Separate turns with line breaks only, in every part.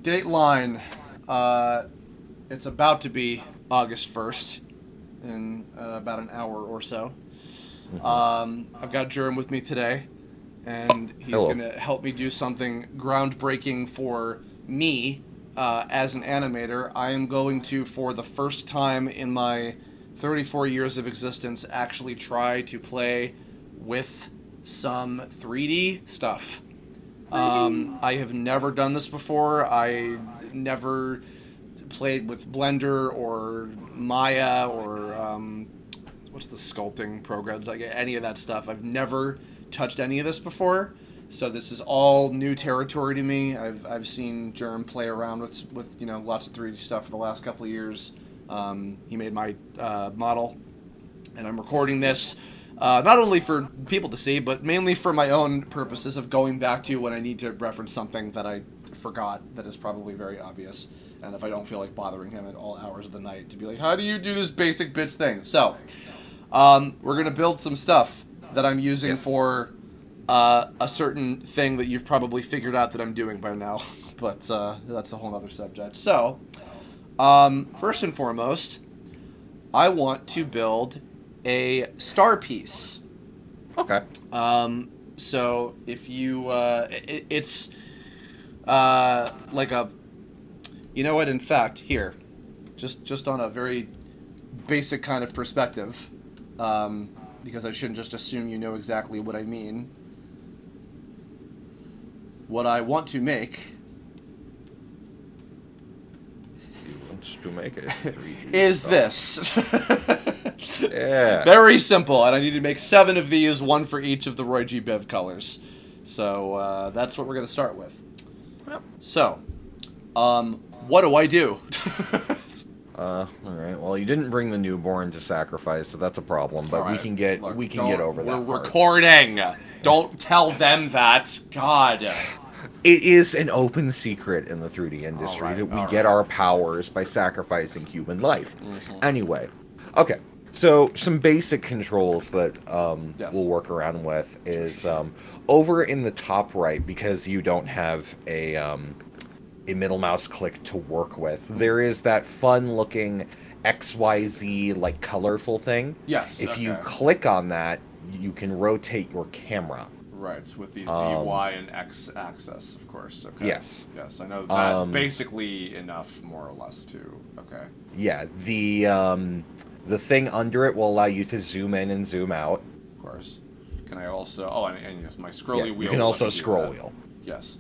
Dateline. It's about to be August 1st in about an hour or so. I've got Jerm with me today, and he's going to help me do something groundbreaking for me as an animator. I am going to, for the first time in my 34 years of existence, actually try to play with some 3D stuff. I have never done this before. I never played with Blender or Maya or what's the sculpting program, like any of that stuff. I've never touched any of this before, so this is all new territory to me. I've seen Jerm play around with lots of 3D stuff for the last couple of years. He made my model, and I'm recording this not only for people to see, but mainly for my own purposes of going back to when I need to reference something that I forgot that is probably very obvious. And if I don't feel like bothering him at all hours of the night to be like, how do you do this basic bitch thing? So, we're going to build some stuff that I'm using for a certain thing that you've probably figured out that I'm doing by now. But that's a whole other subject. So, first and foremost, I want to build a star piece.
Okay.
So, if you... it's like a... You know what? In fact, here, just on a very basic kind of perspective, because I shouldn't just assume you know exactly what I mean. What I want to make... is this.
Yeah.
Very simple, and I need to make 7 of these, 1 for each of the Roy G. Biv colors. So that's what we're going to start with.
Yep.
So, what do I do?
All right. Well, you didn't bring the newborn to sacrifice, so that's a problem. But
right.
we can get over that.
We're recording. Don't tell them that. God.
It is an open secret in the 3D industry that we get our powers by sacrificing human life. Anyway, okay. So some basic controls that we'll work around with is over in the top right, because you don't have a middle mouse click to work with. There is that fun-looking XYZ, like, colorful thing.
Yes.
If you click on that, you can rotate your camera.
Right, with the Z, Y, and X axis, of course. Okay.
Yes.
Yes, I know that basically enough, more or less, to... Okay.
Yeah, the thing under it will allow you to zoom in and zoom out.
Of course. Can I also... Oh, and yes, my scrolly wheel...
You can also scroll wheel.
Yes.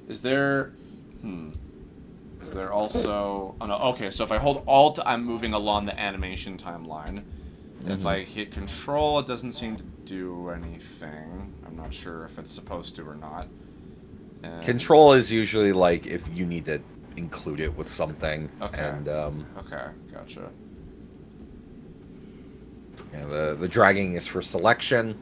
Is there... Is there also... Oh, no, okay, so if I hold Alt, I'm moving along the animation timeline. If I hit Control, it doesn't seem to do anything. I'm not sure if it's supposed to or not. And
Control is usually like if you need to include it with something.
Okay.
And,
okay, gotcha.
Yeah, the dragging is for selection.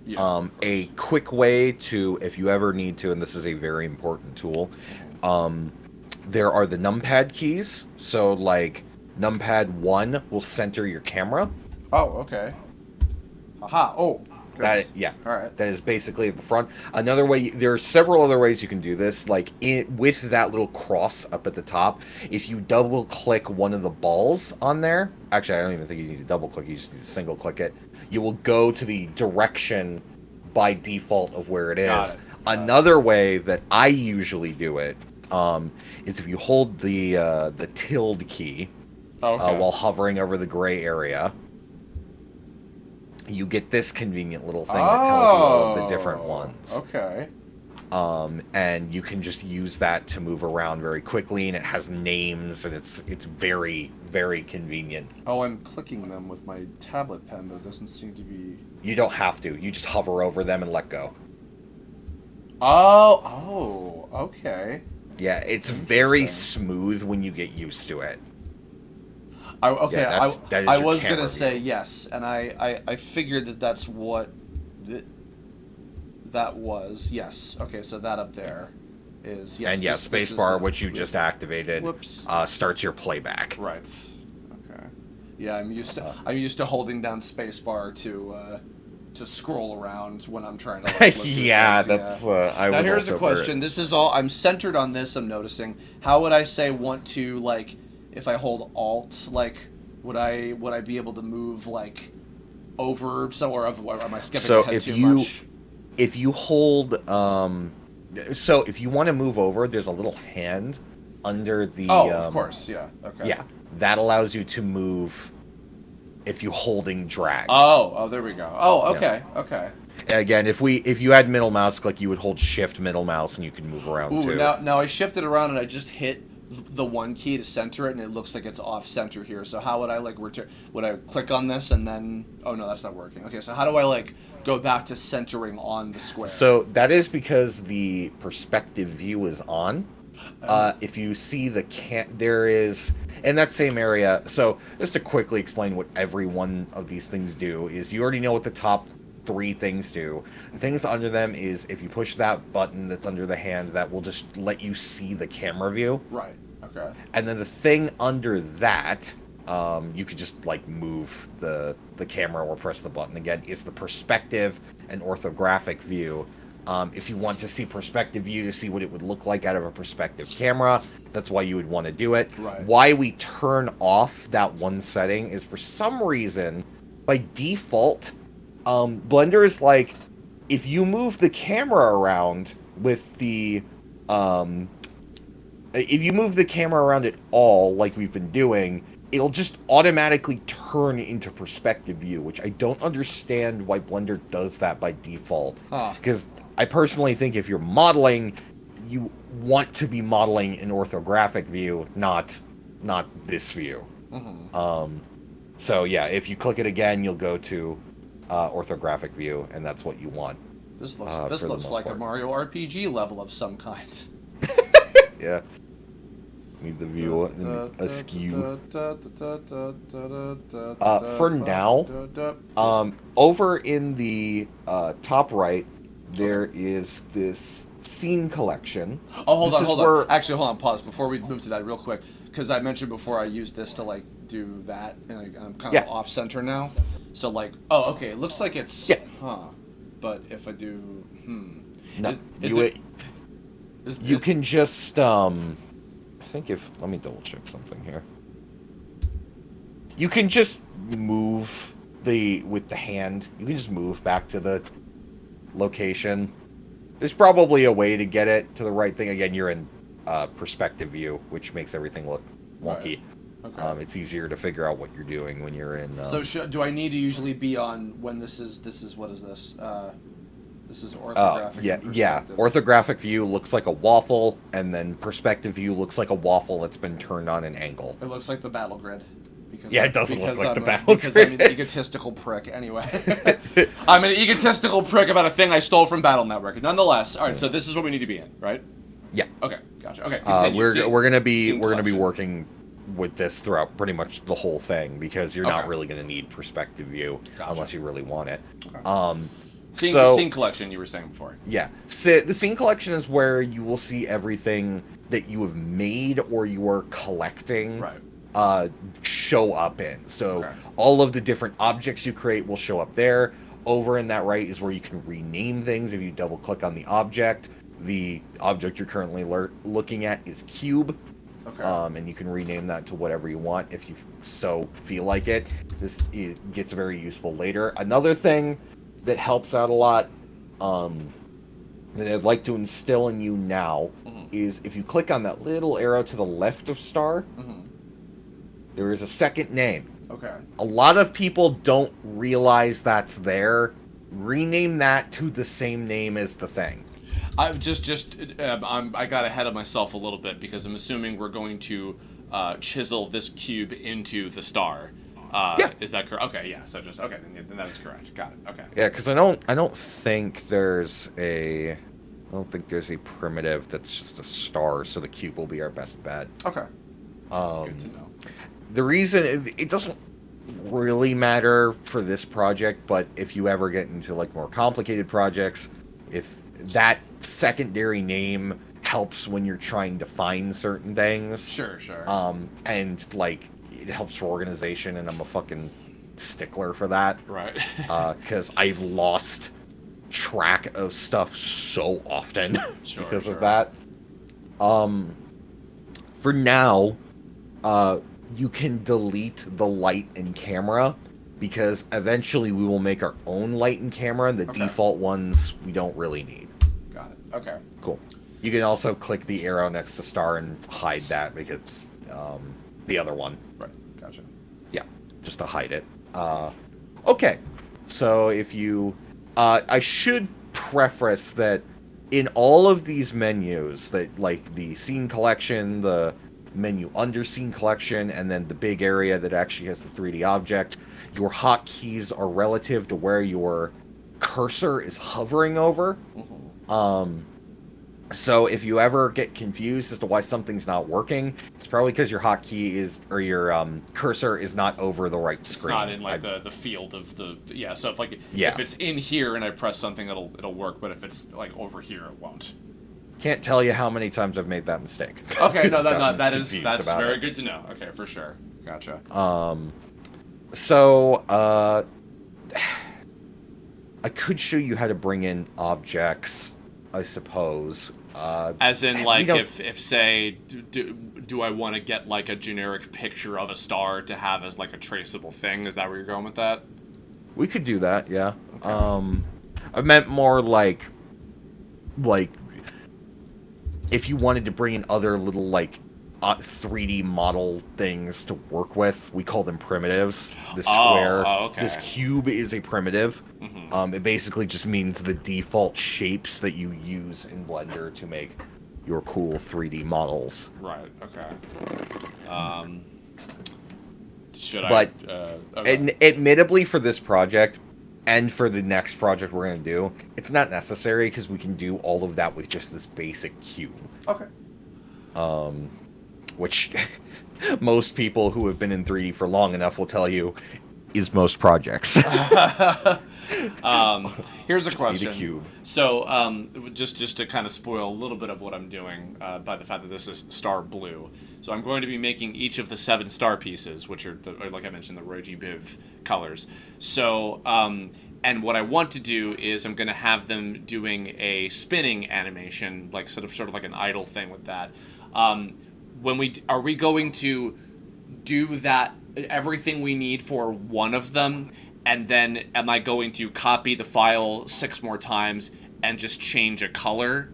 Yeah,
a quick way to, if you ever need to, and this is a very important tool, there are the numpad keys. So, like, numpad 1 will center your camera.
Oh, okay. Aha. Oh.
That,
All right.
That is basically at the front. Another way, there are several other ways you can do this. Like with that little cross up at the top, if you double click one of the balls on there, actually I don't even think you need to double click. You just need to single click it. You will go to the direction by default of where it is.
Got it.
Another way that I usually do it is if you hold the tilde key while hovering over the gray area. You get this convenient little thing that tells you all of the different ones.
Okay.
And you can just use that to move around very quickly, and it has names, and it's very, very convenient.
Oh, I'm clicking them with my tablet pen, but it doesn't seem to be...
You don't have to. You just hover over them and let go.
Oh, okay.
Yeah, it's very smooth when you get used to it.
I was going to say yes, and I figured that that's what that was. Yes. Okay, so that up there is... Yes,
and yes, spacebar, which you just activated, starts your playback.
Right. Okay. Yeah, I'm used to holding down spacebar to to scroll around when I'm trying to. Like, look through
Yeah,
things.
that's.
Now here's a question. This is all. I'm centered on this. I'm noticing. How would I say want to like? If I hold Alt, like, would I be able to move like over somewhere? Am I skipping ahead too much?
If you hold, so if you want to move over, there's a little hand under the.
Oh, of course, yeah. Okay.
Yeah, that allows you to move. If you holding drag.
Oh, there we go. Oh, okay,
Yeah.
okay.
Again, if you had middle mouse click, you would hold Shift middle mouse, and you can move around too.
Now I shifted around and I just hit the one key to center it, and it looks like it's off center here. So how would I like return? Would I click on this and then? Oh no, that's not working. Okay, so how do I like go back to centering on the square?
So that is because the perspective view is on. If you see there is in that same area. So just to quickly explain what every one of these things do is you already know what the top 3 things do. The things under them is if you push that button that's under the hand, that will just let you see the camera view.
Right. Okay.
And then the thing under that, you could just like move the camera or press the button again, is the perspective and orthographic view. If you want to see perspective view to see what it would look like out of a perspective camera, that's why you would want to do it.
Right.
Why we turn off that one setting is for some reason, by default, Blender is like, if you move the camera around with the, if you move the camera around at all, like we've been doing, it'll just automatically turn into perspective view, which I don't understand why Blender does that by default. Because I personally think if you're modeling, you want to be modeling in orthographic view, not this view.
Mm-hmm.
So yeah, if you click it again, you'll go to orthographic view, and that's what you want.
This looks like a Mario RPG level of some kind.
Yeah. Need the view askew. For now, over in the top right, there is this scene collection.
Oh, hold on. Actually, hold on. Pause before we move to that real quick, because I mentioned before I use this to like do that, and I'm kind of off center now. So like, oh, okay. It looks like it's But if I do,
No, you can just I think let me double check something here. You can just move with the hand. You can just move back to the location. There's probably a way to get it to the right thing. Again, you're in perspective view, which makes everything look wonky.
Right. Okay.
It's easier to figure out what you're doing when you're in.
So do I need to usually be on when this is what is this? This is orthographic.
Yeah. Orthographic view looks like a waffle, and then perspective view looks like a waffle that's been turned on an angle.
It looks like the battle grid.
It doesn't look like the battle grid.
Because I'm an egotistical prick. Anyway, I'm an egotistical prick about a thing I stole from Battle Network. Nonetheless, all right. So this is what we need to be in, right?
Yeah.
Okay. Gotcha. Okay. Continue.
We're gonna be working with this throughout pretty much the whole thing because you're not really gonna need perspective view unless you really want it.
Okay. Scene collection, you were saying before.
Yeah. So the scene collection is where you will see everything that you have made or you are collecting show up in. So all of the different objects you create will show up there. Over in that right is where you can rename things. If you double click on the object you're currently looking at is cube.
Okay.
And you can rename that to whatever you want if you so feel like it. This gets very useful later. Another thing that helps out a lot that I'd like to instill in you now is if you click on that little arrow to the left of star, there is a second name.
Okay. A
lot of people don't realize that's there. Rename that to the same name as the thing.
I got ahead of myself a little bit because I'm assuming we're going to chisel this cube into the star. Is that correct? Okay, yeah. So just then that is correct. Got it. Okay.
Yeah, because I don't think there's a primitive that's just a star, so the cube will be our best bet.
Okay. Good to know.
The reason it doesn't really matter for this project, but if you ever get into like more complicated projects, if that secondary name helps when you're trying to find certain things.
Sure.
And like it helps for organization, and I'm a fucking stickler for that.
Right.
Because I've lost track of stuff so often because
Sure.
of that. For now, you can delete the light and camera because eventually we will make our own light and camera, and the default ones we don't really need.
Got it. Okay.
Cool. You can also click the arrow next to star and hide that because the other one.
Right. Gotcha.
Yeah, just to hide it. Okay. So if you... I should preface that in all of these menus, that like the scene collection, the menu under scene collection, and then the big area that actually has the 3D object, your hotkeys are relative to where your cursor is hovering over. So if you ever get confused as to why something's not working, it's probably because your hotkey is, or your cursor is not over the right screen.
It's not in like the field of the yeah. So if if it's in here and I press something, it'll work. But if it's like over here, it won't.
Can't tell you how many times I've made that mistake.
Okay, no, that's very good to know. Okay, for sure. Gotcha.
So I could show you how to bring in objects, I suppose.
As in, like, if say, do I want to get, like, a generic picture of a star to have as, like, a traceable thing? Is that where you're going with that?
We could do that, yeah. Okay. I meant more like, if you wanted to bring in other little, like, 3D model things to work with, we call them primitives. This square, this cube is a primitive. It basically just means the default shapes that you use in Blender to make your cool 3D models.
Right, okay.
Admittedly, for this project, and for the next project we're going to do, it's not necessary because we can do all of that with just this basic cube.
Okay.
Which most people who have been in 3D for long enough will tell you is most projects.
Here's a question.
Need a cube.
So, just to kind of spoil a little bit of what I'm doing by the fact that this is star blue. So I'm going to be making each of the 7 star pieces, which are, like I mentioned, the Roji Biv colors. So, and what I want to do is I'm going to have them doing a spinning animation, like sort of like an idle thing with that. Are we going to do that, everything we need for one of them, and then am I going to copy the file 6 more times and just change a color?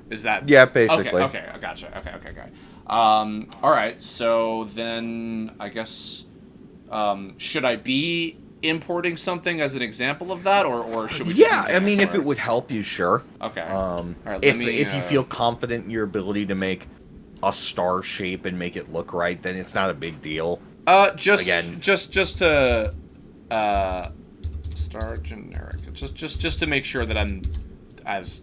Is that...
Yeah, basically.
Okay, I gotcha. Okay. All right, so then I guess, should I be importing something as an example of that, or should we...
Yeah, I mean, if it would help you, sure.
Okay.
All right, if you feel confident in your ability to make a star shape and make it look right, then it's not a big deal.
Just to star generic, just to make sure that I'm as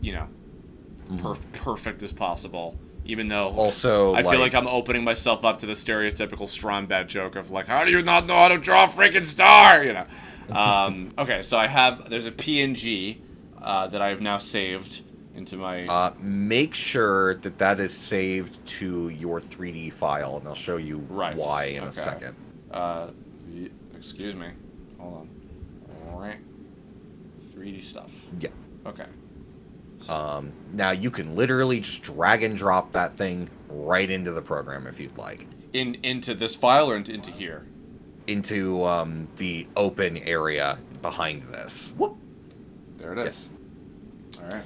perfect as possible. Even though
also
I feel like I'm opening myself up to the stereotypical Strombat joke of like, how do you not know how to draw a freaking star? Okay, so there's a PNG that I have now saved into my...
make sure that is saved to your 3D file, and I'll show you why in a second.
Excuse me. Hold on. 3D stuff.
Yeah.
Okay.
Now you can literally just drag and drop that thing right into the program if you'd like.
Into this file or into here?
Into the open area behind this.
Whoop. There it is. All right.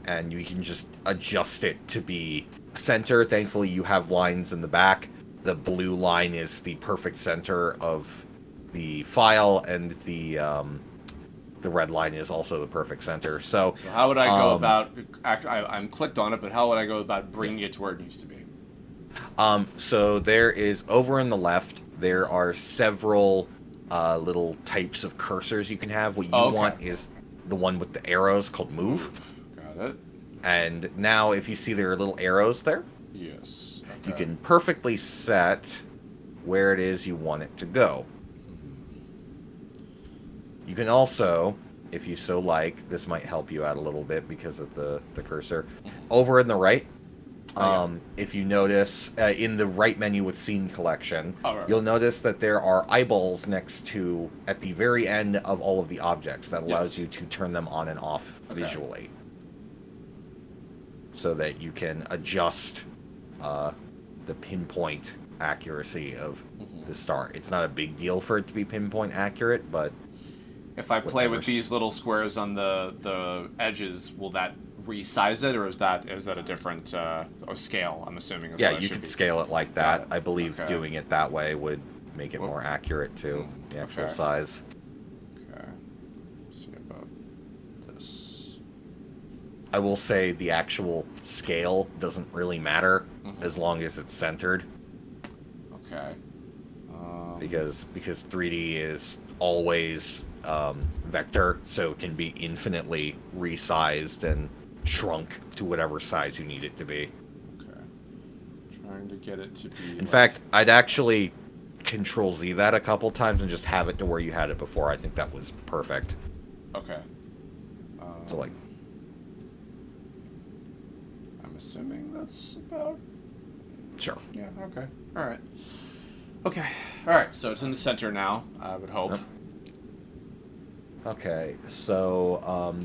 And you can just adjust it to be center. Thankfully, you have lines in the back. The blue line is the perfect center of the file, and the red line is also the perfect center. So
how would I go about... I'm clicked on it, but how would I go about bringing it to where it needs to be?
So there is, over on the left, there are several little types of cursors you can have. What you want is the one with the arrows called Move.
Got it.
And now if you see there are little arrows there,
yes, okay,
you can perfectly set where it is you want it to go. You can also, if you so like, this might help you out a little bit because of the cursor, over in the right, If you notice in the right menu with scene collection,
right.
You'll notice that there are eyeballs next to at the very end of all of the objects that allows you to turn them on and off visually, so that you can adjust the pinpoint accuracy of the star. It's not a big deal for it to be pinpoint accurate, but
if I play with these little squares on the edges, will that resize it, or is that a different scale? I'm assuming.
Yeah, you could scale it like that. I believe
Okay.
doing it that way would make it more accurate to the actual size.
Okay. Let's see about this.
I will say the actual scale doesn't really matter as long as it's centered.
Okay.
Because 3D is always vector, so it can be infinitely resized and shrunk to whatever size you need it to be.
Okay. Trying to get it to be.
In fact, I'd actually Control-Z that a couple times and just have it to where you had it before. I think that was perfect.
Okay.
So like,
I'm assuming that's about.
sure.
Yeah. Okay. All right. Okay. All right. So it's in the center now. I would hope.
Yep. Okay, so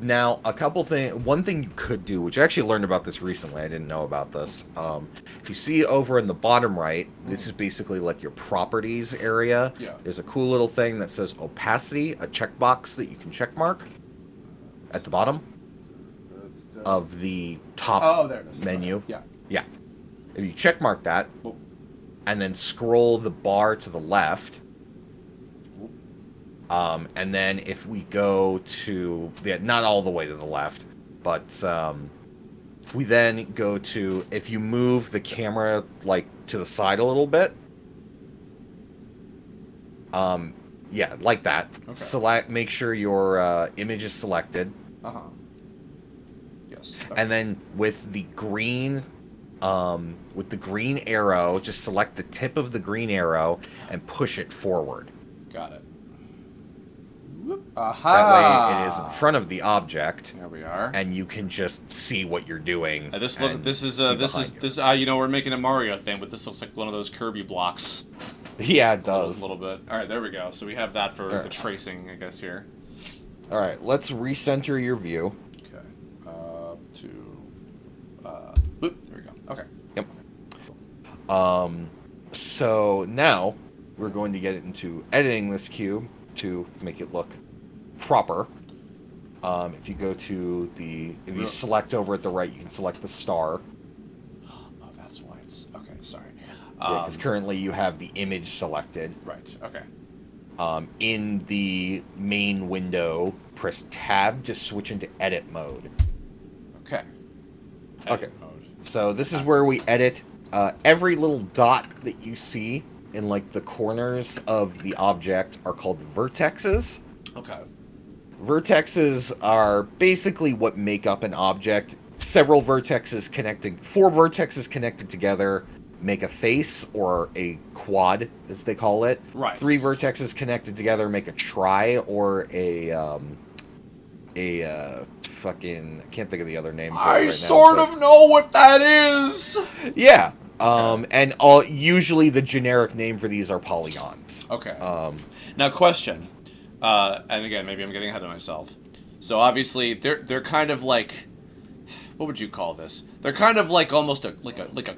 now a couple things. One thing you could do, which I actually learned about this recently, I didn't know about this. If you see over in the bottom right, this is basically like your properties area.
Yeah.
There's a cool little thing that says opacity, a checkbox that you can check mark at the bottom of the top
there it is.
menu.
Okay. Yeah.
Yeah. If you check mark that, and then scroll the bar to the left. And then if we go to, not all the way to the left, but if we then go to, if you move the camera like to the side a little bit, yeah, like that.
Okay.
Make sure your image is selected,
Yes.
and then with the green arrow, just select the tip of the green arrow and push it forward.
Got it.
Aha!
That way, it is in front of the object.
There we are.
And you can just see what you're doing.
This is we're making a Mario thing, but this looks like one of those Kirby blocks.
Yeah, it does.
A little bit. All right, there we go. So we have that for the tracing, I guess, here.
All right, let's recenter your view.
Okay. There we go. Okay.
Yep. So now we're going to get into editing this cube to make it look proper. If you go to if you select over at the right, you can select the star.
Oh, that's why it's okay. Sorry.
Because currently you have the image selected.
Right. Okay.
In the main window, press Tab to switch into edit mode.
Okay.
Edit mode. So this is where we edit every little dot that you see in like the corners of the object are called vertexes.
Okay.
Vertexes are basically what make up an object. Four vertexes connected together make a face, or a quad, as they call it.
Right.
3 vertexes connected together make a tri, or I can't think of the other name for it right now,
of know what that is.
Yeah. And usually the generic name for these are polygons.
Okay. Now, question. And again, maybe I'm getting ahead of myself. So obviously, they're kind of like, what would you call this? They're kind of like almost a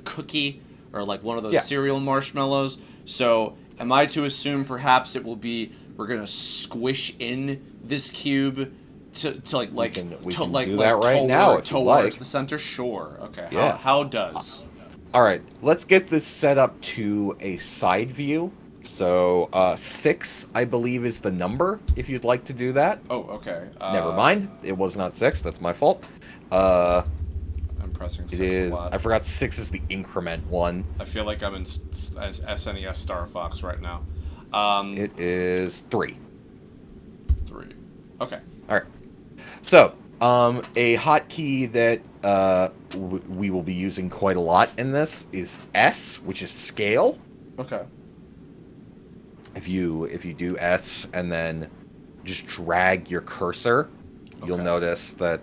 cookie, or like one of those cereal marshmallows. So am I to assume perhaps it will be, we're gonna squish in this cube to
we can do that right now if you
towards
like.
the center? Sure. Okay.
Yeah.
How does?
All right, let's get this set up to a side view. So 6, I believe, is the number, if you'd like to do that.
Oh, okay.
Never mind. It was not 6. That's my fault.
I'm pressing 6
a lot.
I
I forgot 6 is the increment one.
I feel like I'm in SNES Star Fox right now.
It is 3.
3. Okay.
All right. So, a hotkey that we will be using quite a lot in this is S, which is scale.
Okay.
If you do S and then just drag your cursor, you'll notice that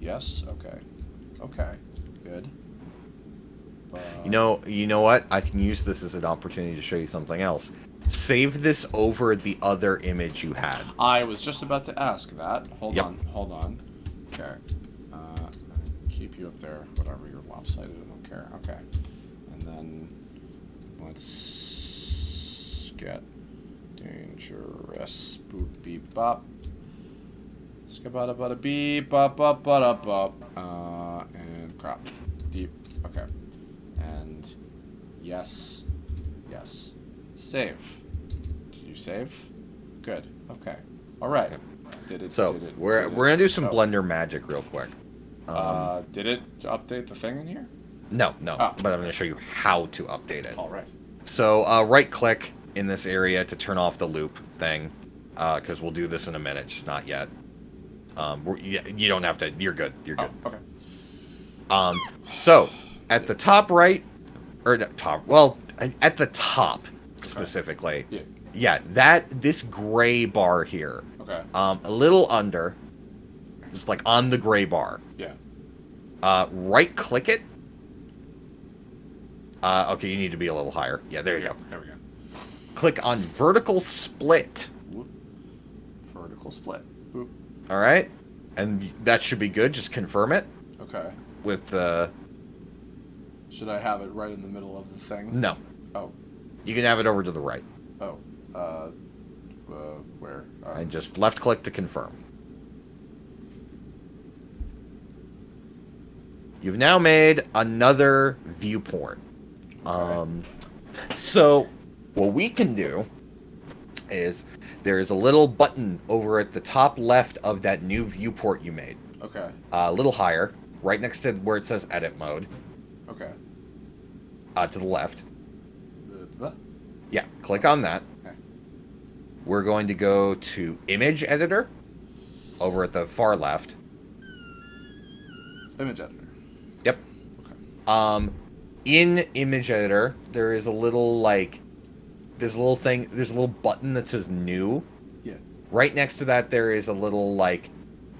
Yes. Okay. Okay. Good.
You know what? I can use this as an opportunity to show you something else. Save this over the other image you had.
I was just about to ask that. Hold
Yep.
on. Hold on. Okay. Keep you up there. Whatever. You're lopsided. I don't care. Okay. And then let's get dangerous. Boop beep bop. Skabada bada beep bop bop bada bop. And crap. Deep. Okay. And yes. Yes. Save. Did you save? Good. Okay. All right. Did it?
So we're gonna do some Blender magic real quick.
Did it update the thing in here?
No,
Oh.
but I'm gonna show you how to update it.
All right.
So right click in this area to turn off the loop thing, because we'll do this in a minute, just not yet. You don't have to. You're good. You're good.
Okay.
So at the top right, or the top, well, at the top specifically.
Yeah.
Yeah, this gray bar here.
Okay.
A little under, just like on the gray bar.
Yeah.
Right click it. Okay, you need to be a little higher. Yeah, there you go.
There we go.
Click on vertical split.
Whoop. Vertical split. Boop.
All right, and that should be good. Just confirm it
Okay.
with the.
Should I have it right in the middle of the thing?
No,
Oh.
you can have it over to the right,
Oh. Where?
and just left click to confirm. You've now made another viewport. So what we can do is there is a little button over at the top left of that new viewport you made.
Okay.
A little higher, right next to where it says edit mode.
Okay.
To the left.
What?
Yeah, click on that.
Okay.
We're going to go to image editor over at the far left.
Image editor.
Yep.
Okay.
In image editor, there is a little there's a little button that says new.
Yeah.
Right next to that, there is a little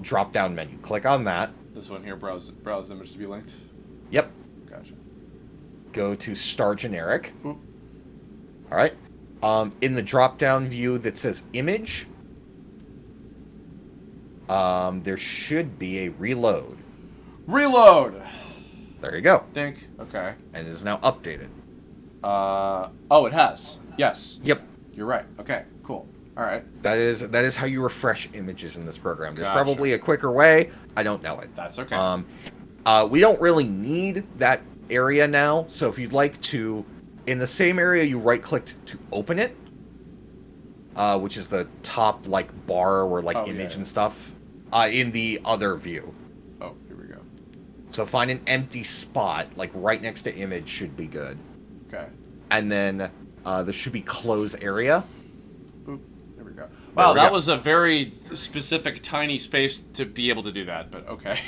drop down menu. Click on that.
This one here, browse image to be linked.
Yep.
Gotcha.
Go to star generic.
Boop.
All right. In the drop down view that says image, there should be a reload.
Reload.
There you go.
Dink. Okay.
And it is now updated.
Oh, it has. Yes.
Yep.
You're right. Okay. Cool. All right.
That is how you refresh images in this program. There's
Gotcha.
probably a quicker way. I don't know it.
That's okay.
We don't really need that area now. So if you'd like to, in the same area you right-clicked to open it, which is the top bar where image and stuff, in the other view.
Oh, here we go.
So find an empty spot, right next to image should be good.
Okay.
And then there should be close area.
Boop. There we go.
Wow,
we
that
go.
was a very specific, tiny space to be able to do that, but okay.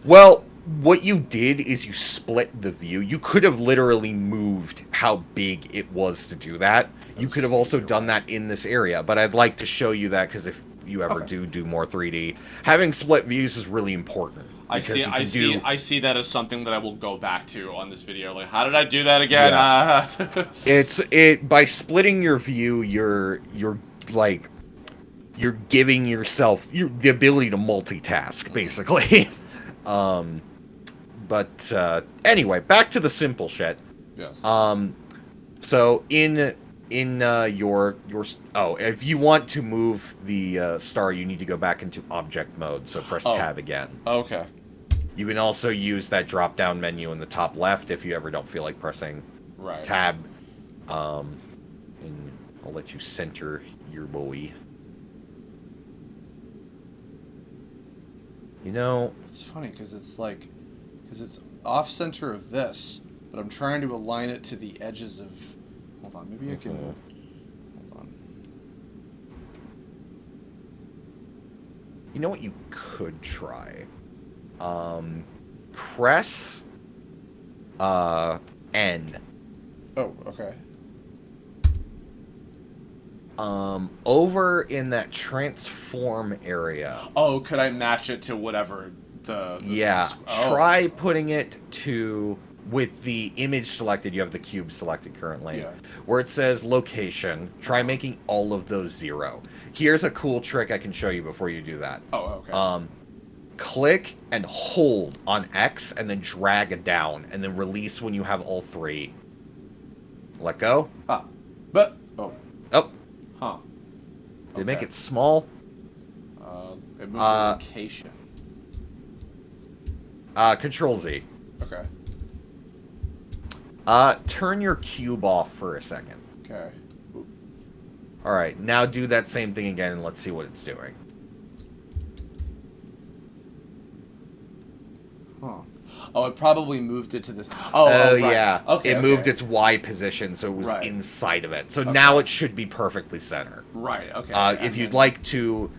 Well, what you did is you split the view. You could have literally moved how big it was to do that. You could have also done that in this area, but I'd like to show you that because if you ever do more 3D, having split views is really important.
I see that as something that I will go back to on this video. Like, how did I do that again?
Yeah. By splitting your view, you're giving yourself the ability to multitask, basically. But anyway, back to the simple shit.
Yes.
So in your if you want to move the star, you need to go back into object mode. So press tab again.
Okay.
You can also use that drop down menu in the top left if you ever don't feel like pressing tab. And I'll let you center your boy. You know,
It's funny because it's off center of this, but I'm trying to align it to the edges of. Hold on, maybe I can. Hold on.
you know what you could try? Press N.
Oh, okay.
Over in that transform area.
Oh, could I match it to whatever
Yeah. Try putting it to... With the image selected, you have the cube selected currently.
Yeah.
Where it says location, try making all of those 0. Here's a cool trick I can show you before you do that.
Oh, okay.
Click and hold on X and then drag it down and then release when you have all 3. Let go.
But oh.
Huh. Did it make it small?
It moved to location.
Control Z.
Okay.
Turn your cube off for a second.
Okay.
Alright, now do that same thing again and let's see what it's doing.
Huh. Oh, it probably moved it to this.
Oh,
right.
yeah.
Okay.
It moved its Y position, so it was inside of it. So now it should be perfectly centered.
Right, okay.
If you'd like to,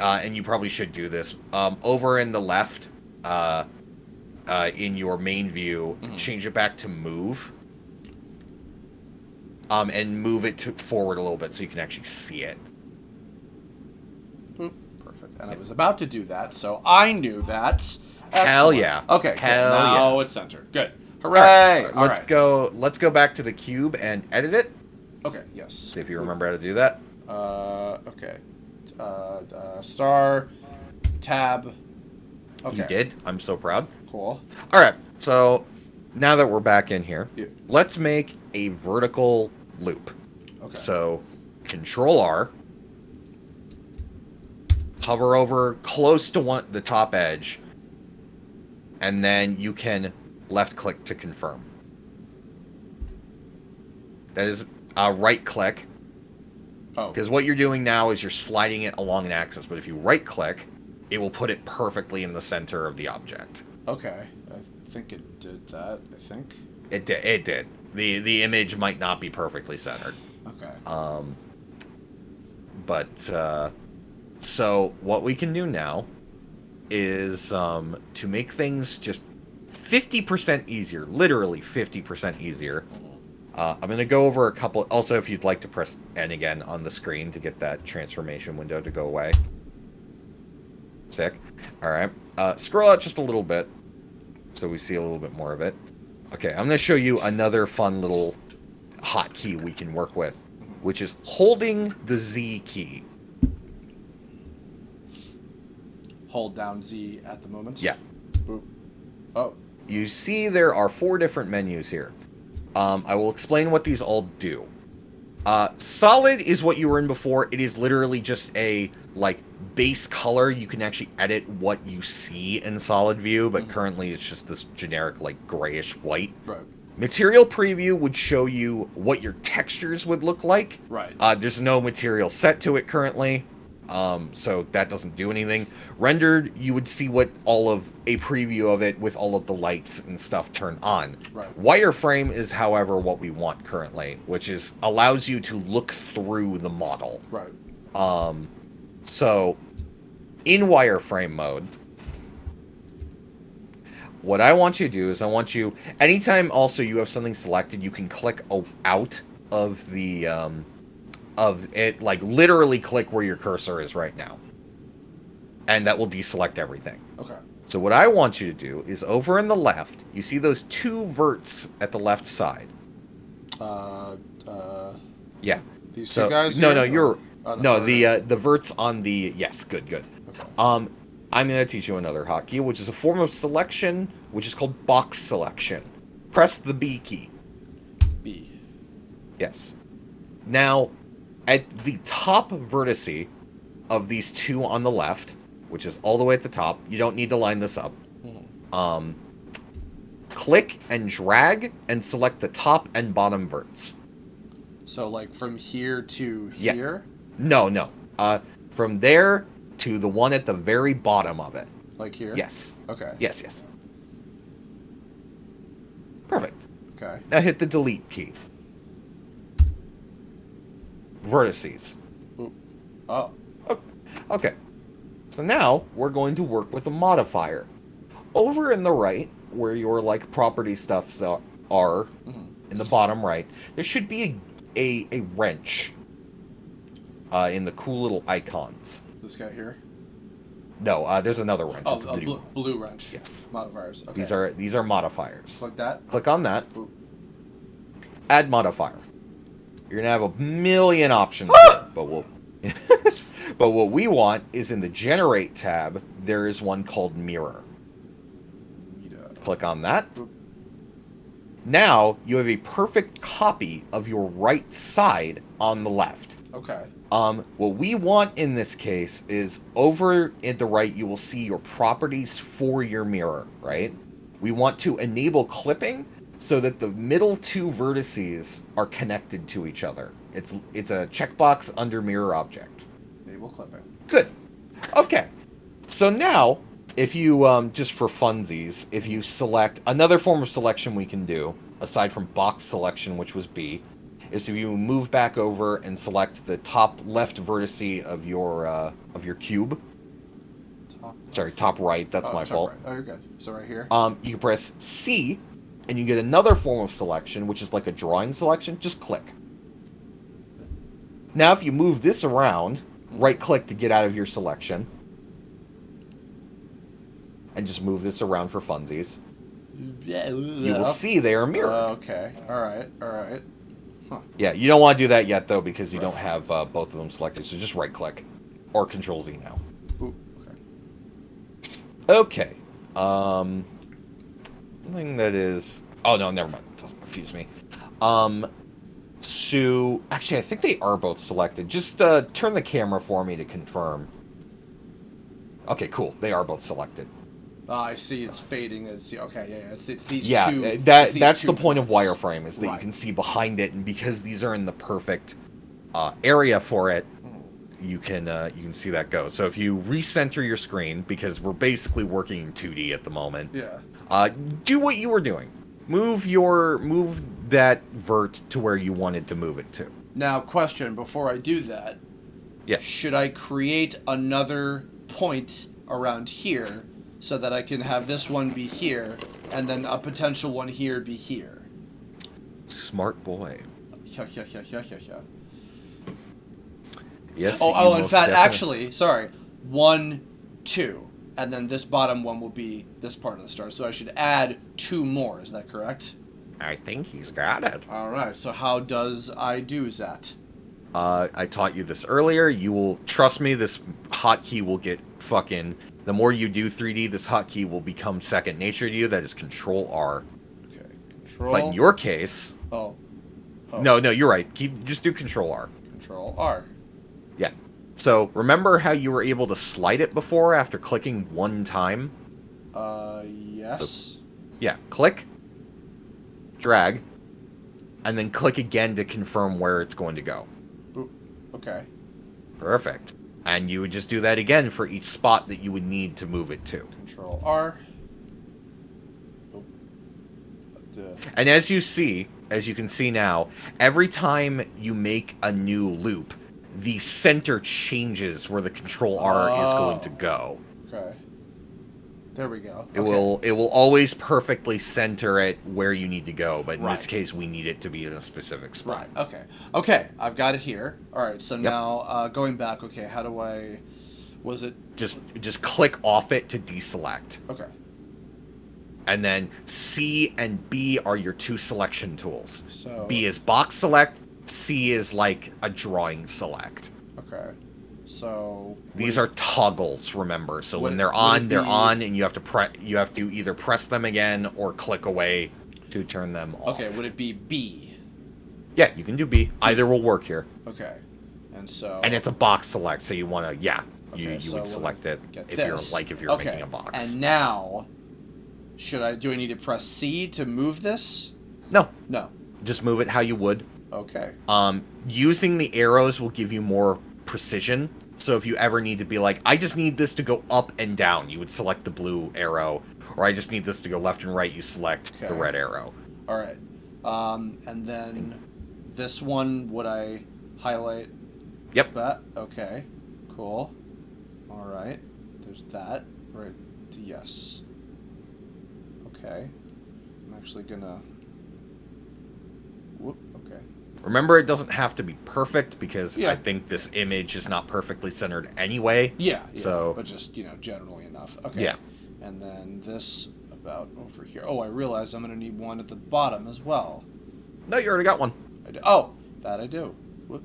and you probably should do this, over in the left, in your main view, change it back to move. And move it forward a little bit so you can actually see it.
Perfect. And I was about to do that, so I knew that. Excellent.
Hell yeah.
Okay.
Now it's centered. Good.
Hooray!
Let's go back to the cube and edit it.
Okay. Yes.
See if you remember how to do that.
Okay. Star. Tab. Okay.
You did. I'm so proud.
Cool.
All right. So now that we're back in here,
Yeah.
let's make a vertical loop.
Okay.
So Control R. Hover over close to the top edge. And then you can left click to confirm. That is right click.
Oh.
Because what you're doing now is you're sliding it along an axis, but if you right click, it will put it perfectly in the center of the object.
Okay. I think it did that. I think.
It did. The image might not be perfectly centered.
Okay.
So what we can do now is to make things just 50% easier, literally 50% easier. I'm going to go over a couple. Also, if you'd like to press N again on the screen to get that transformation window to go away. Sick. All right. Scroll out just a little bit so we see a little bit more of it. Okay, I'm going to show you another fun little hotkey we can work with, which is holding the Z key.
Hold down Z at the moment.
Yeah.
Boop. Oh.
You see there are 4 different menus here. I will explain what these all do. Solid is what you were in before. It is literally just a, base color. You can actually edit what you see in solid view, but currently it's just this generic, grayish white.
Right.
Material preview would show you what your textures would look like.
Right.
There's no material set to it currently. So that doesn't do anything. Rendered, you would see what a preview of it with all of the lights and stuff turned on.
Right.
Wireframe is, however, what we want currently, which allows you to look through the model.
Right.
So in wireframe mode, what I want you to do is anytime also you have something selected, you can click out of the, of it, literally click where your cursor is right now. And that will deselect everything.
Okay.
So what I want you to do is over in the left, you see those 2 verts at the left side. Yeah.
These 2 guys
No,
here,
no, you're...
Oh,
no, the verts on the... Yes, good. Okay. I'm going to teach you another hotkey, which is a form of selection, which is called box selection. Press the B key.
B.
Yes. Now, at the top vertice of these 2 on the left, which is all the way at the top, you don't need to line this up. Click and drag and select the top and bottom verts.
So, from here to here?
No. From there to the one at the very bottom of it.
Like here?
Yes.
Okay.
Yes. Perfect.
Okay.
Now hit the delete key. Vertices.
Oop. Oh.
Okay. So now we're going to work with a modifier. Over in the right, where your property stuff are, in the bottom right, there should be a wrench in the cool little icons.
This guy here?
No, there's another wrench.
Oh,
It's a
a
blue.
blue wrench.
Yes.
Modifiers. Okay.
These are modifiers.
Just like that.
Click on that.
Ooh.
Add modifier. You're gonna have a million options, here, but but what we want is in the generate tab. There is one called mirror. Click on that.
Oop.
Now you have a perfect copy of your right side on the left.
Okay.
What we want in this case is over at the right, you will see your properties for your mirror, right? We want to enable clipping so that the middle two vertices are connected to each other. It's a checkbox under mirror object.
Enable clipping.
Good. Okay. So now, if you, just for funsies, if you select, another form of selection we can do, aside from box selection, which was B, is if you move back over and select the top left vertice of your cube. Top right. That's my fault.
Right. Oh, you're good. So right here.
You can press C, and you get another form of selection, which is like a drawing selection. Just click. Now, if you move this around, right-click to get out of your selection, and just move this around for funsies. You will see they are mirrored.
Okay. All right. Huh.
Yeah, you don't want to do that yet, though, because you don't have both of them selected. So just right-click, or Control-Z now.
Ooh, okay.
Okay. Something that is... Oh, no, never mind. It doesn't confuse me. So... Actually, I think they are both selected. Just turn the camera for me to confirm. Okay, cool. They are both selected.
I see. It's fading. Okay. Yeah. It's these two.
Yeah, that's the point of wireframe, is that you can see behind it, and because these are in the perfect area for it, you can see that go. So if you recenter your screen, because we're basically working in 2D at the moment.
Yeah.
Do what you were doing. Move that vert to where you wanted to move it to.
Now, question before I do that.
Yeah.
Should I create another point around here so that I can have this one be here and then a potential one here be here?
Smart boy.
Yeah.
Yes.
Oh, in fact, actually, sorry. 1, 2. And then this bottom one will be this part of the star. So I should add 2 more. Is that correct?
I think he's got it.
All right. So how does I do that?
I taught you this earlier. You will trust me. This hotkey will get fucking. The more you do 3D, this hotkey will become second nature to you. That is Control R.
Okay. Control.
But in your case.
Oh.
No, you're right. Just do Control R.
Control R.
Yeah. So remember how you were able to slide it before after clicking one time?
Yes.
So, yeah. Click. Drag. And then click again to confirm where it's going to go.
Boop. Okay.
Perfect. And you would just do that again for each spot that you would need to move it to.
Control R.
And as you can see now, every time you make a new loop, the center changes where the Control R is going to go.
Okay. There we go.
It will always perfectly center it where you need to go, but in this case, we need it to be in a specific spot.
Right. Okay. I've got it here. All right. So now going back. Okay. How do I? Was it
just click off it to deselect?
Okay.
And then C and B are your 2 selection tools.
So
B is box select. C is like a drawing select.
Okay. So
these are toggles, remember. So when they're on, and you have to either press them again or click away to turn them off.
Okay, would it be B?
Yeah, you can do B. Either will work here.
Okay.
And it's a box select, so you want to you
so
would select it if you're making a box.
And now do I need to press C to move this?
No.
Just
move it how you would.
Okay.
Using the arrows will give you more precision. So if you ever need to be like, I just need this to go up and down, you would select the blue arrow. Or I just need this to go left and right, you select the red arrow.
All right. And then this one, would I highlight?
Yep.
That? Okay. Cool. All right. There's that. Right. Yes. Okay. I'm actually gonna... Whoop. Okay.
Remember, it doesn't have to be perfect because
Yeah.
I think this image is not perfectly centered anyway.
Yeah.
So,
but just generally enough. Okay.
yeah.
And then this about over here. Oh, I realize I'm gonna need one at the bottom as well.
No, you already got one.
I do. Oh, that I do. Whoop.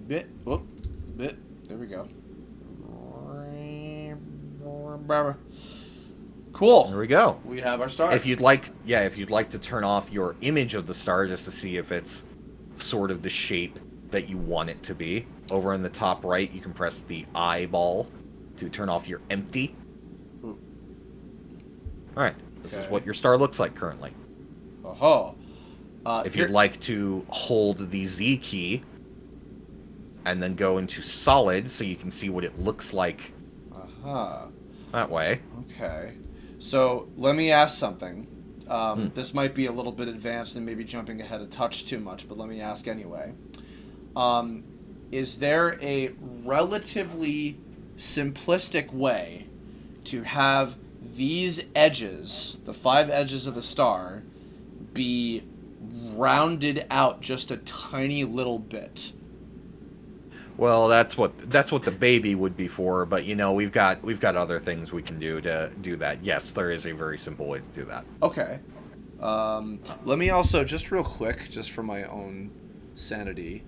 Bit. Whoop. Bit. There we go. Cool.
There we go.
We have our star.
If you'd like to turn off your image of the star just to see if it's sort of the shape that you want it to be, over in the top right, you can press the eyeball to turn off your empty.
Ooh.
All right. This is
Okay.
what your star looks like currently.
Oh.
If you'd like to hold the Z key and then go into solid so you can see what it looks like that way.
Okay. So let me ask something. This might be a little bit advanced and maybe jumping ahead a touch too much, but let me ask anyway. Is there a relatively simplistic way to have these edges, the 5 edges of the star, be rounded out just a tiny little bit?
Well, that's what the baby would be for, but we've got other things we can do to do that. Yes, there is a very simple way to do that.
Okay. Let me also, just real quick, just for my own sanity,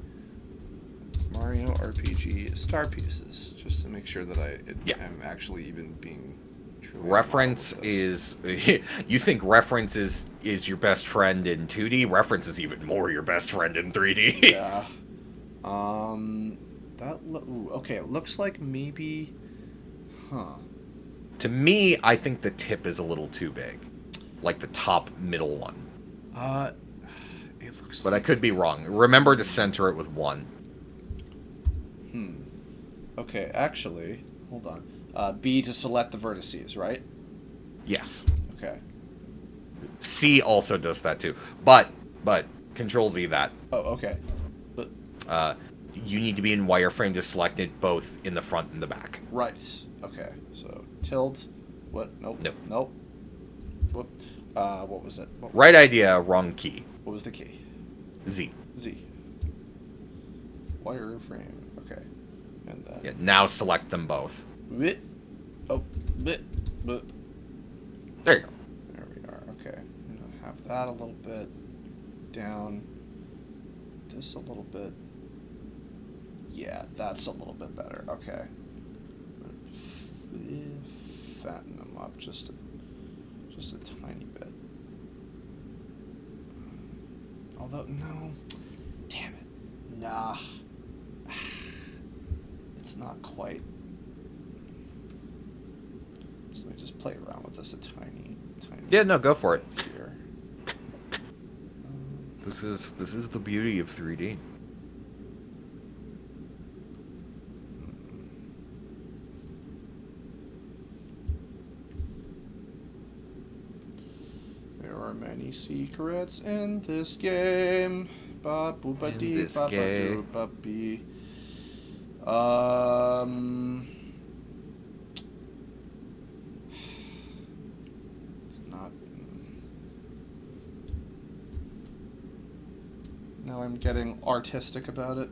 Mario RPG star pieces, just to make sure that I'm actually even being truly
reference
involved with
is you think reference is your best friend in 2D? Reference is even more your best friend in 3D.
this. Yeah. Okay, it looks like maybe,
To me, I think the tip is a little too big, like the top middle one.
It looks.
But I could be wrong. Remember to center it with 1.
Okay, actually, hold on. B to select the vertices, right?
Yes.
Okay.
C also does that too. But Control Z that.
Oh, okay. But
You need to be in wireframe to select it both in the front and the back.
right. Okay. So tilt. What? Nope.
Nope.
Nope. Whoop. What was it?
Right idea, wrong key.
What was the key?
Z.
Z. Wireframe. Okay. And then.
Yeah, now select them both.
Bit. Oh. Bit. But.
There you go.
There we are. Okay. I'm gonna have that a little bit down. This a little bit. Yeah, that's a little bit better. Okay. Fatten them up just a tiny bit. Although no, damn it, nah. It's not quite. So let me just play around with this a tiny.
Yeah, no, go for it.
Here.
This is the beauty of 3D.
There are many secrets in this game. Ba boo ba dee ba ba doo ba bee. It's not. Now I'm getting artistic about it.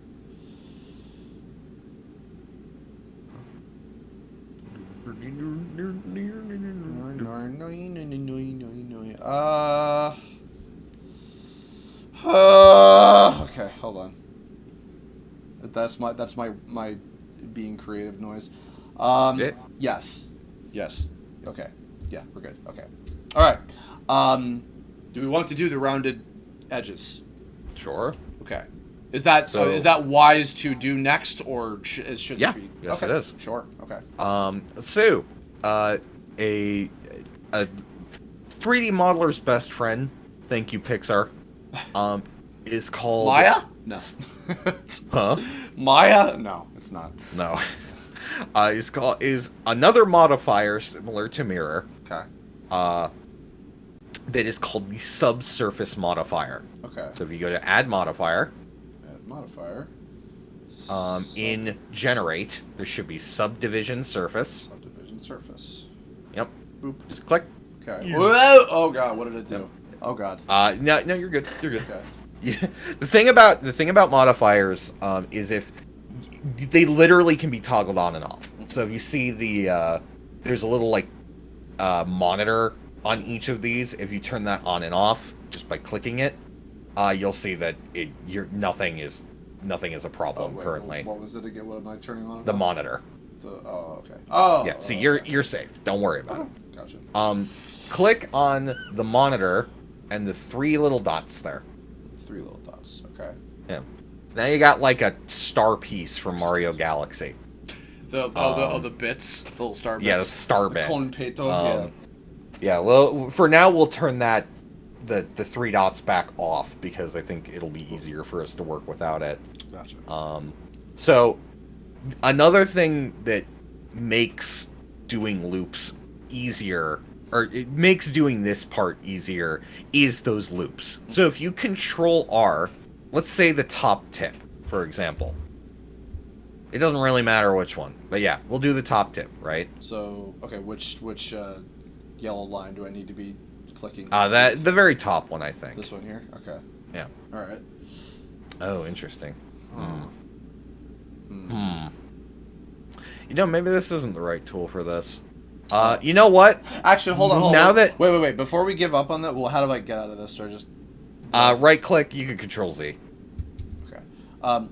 Okay, hold on. That's my being creative noise.
Yeah.
Yes. Okay. Yeah, we're good. Okay. All right. Do we want to do the rounded edges?
Sure.
Okay. Is that wise to do next, or should
Yeah.
it be?
Yes,
Okay.
it is.
Sure. Okay.
So, a 3D modeler's best friend, thank you Pixar, is called
Maya? No.
Huh?
Maya? No, it's not.
No. Is another modifier similar to mirror.
Okay.
That is called the subsurface modifier.
Okay.
So if you go to add modifier,
Add modifier.
in generate, there should be subdivision surface.
Subdivision surface.
Yep.
Boop.
Just click.
Okay. Whoa! Oh god, what did it do? Oh god.
No, you're good. You're good.
Okay.
Yeah. The thing about modifiers is if they literally can be toggled on and off. So if you see there's a little like monitor on each of these. If you turn that on and off just by clicking it, you'll see that nothing is a problem currently.
What was it again? What am I turning on?
The monitor.
Okay. Oh.
Yeah. See, you're safe. Don't worry about it.
Gotcha.
Click on the monitor and the 3 little dots there.
3 little dots. Okay.
Yeah. Now you got like a star piece from Mario Galaxy.
The bits, the little star bits.
Yeah, the star bit.
Yeah.
Yeah. Well, for now we'll turn the 3 dots back off because I think it'll be easier for us to work without it.
Gotcha.
So another thing that makes doing loops easier, or it makes doing this part easier, is those loops. So if you control R, let's say the top tip, for example. It doesn't really matter which one, but yeah, we'll do the top tip, right?
So, okay, which yellow line do I need to be clicking?
The very top one, I think.
This one here? Okay.
Yeah.
All right.
Oh, interesting. You know, maybe this isn't the right tool for this. You know what?
Actually, hold on.
Now that
wait. Before we give up on that, well, how do I get out of this? Or just
right click, you can control Z.
Okay.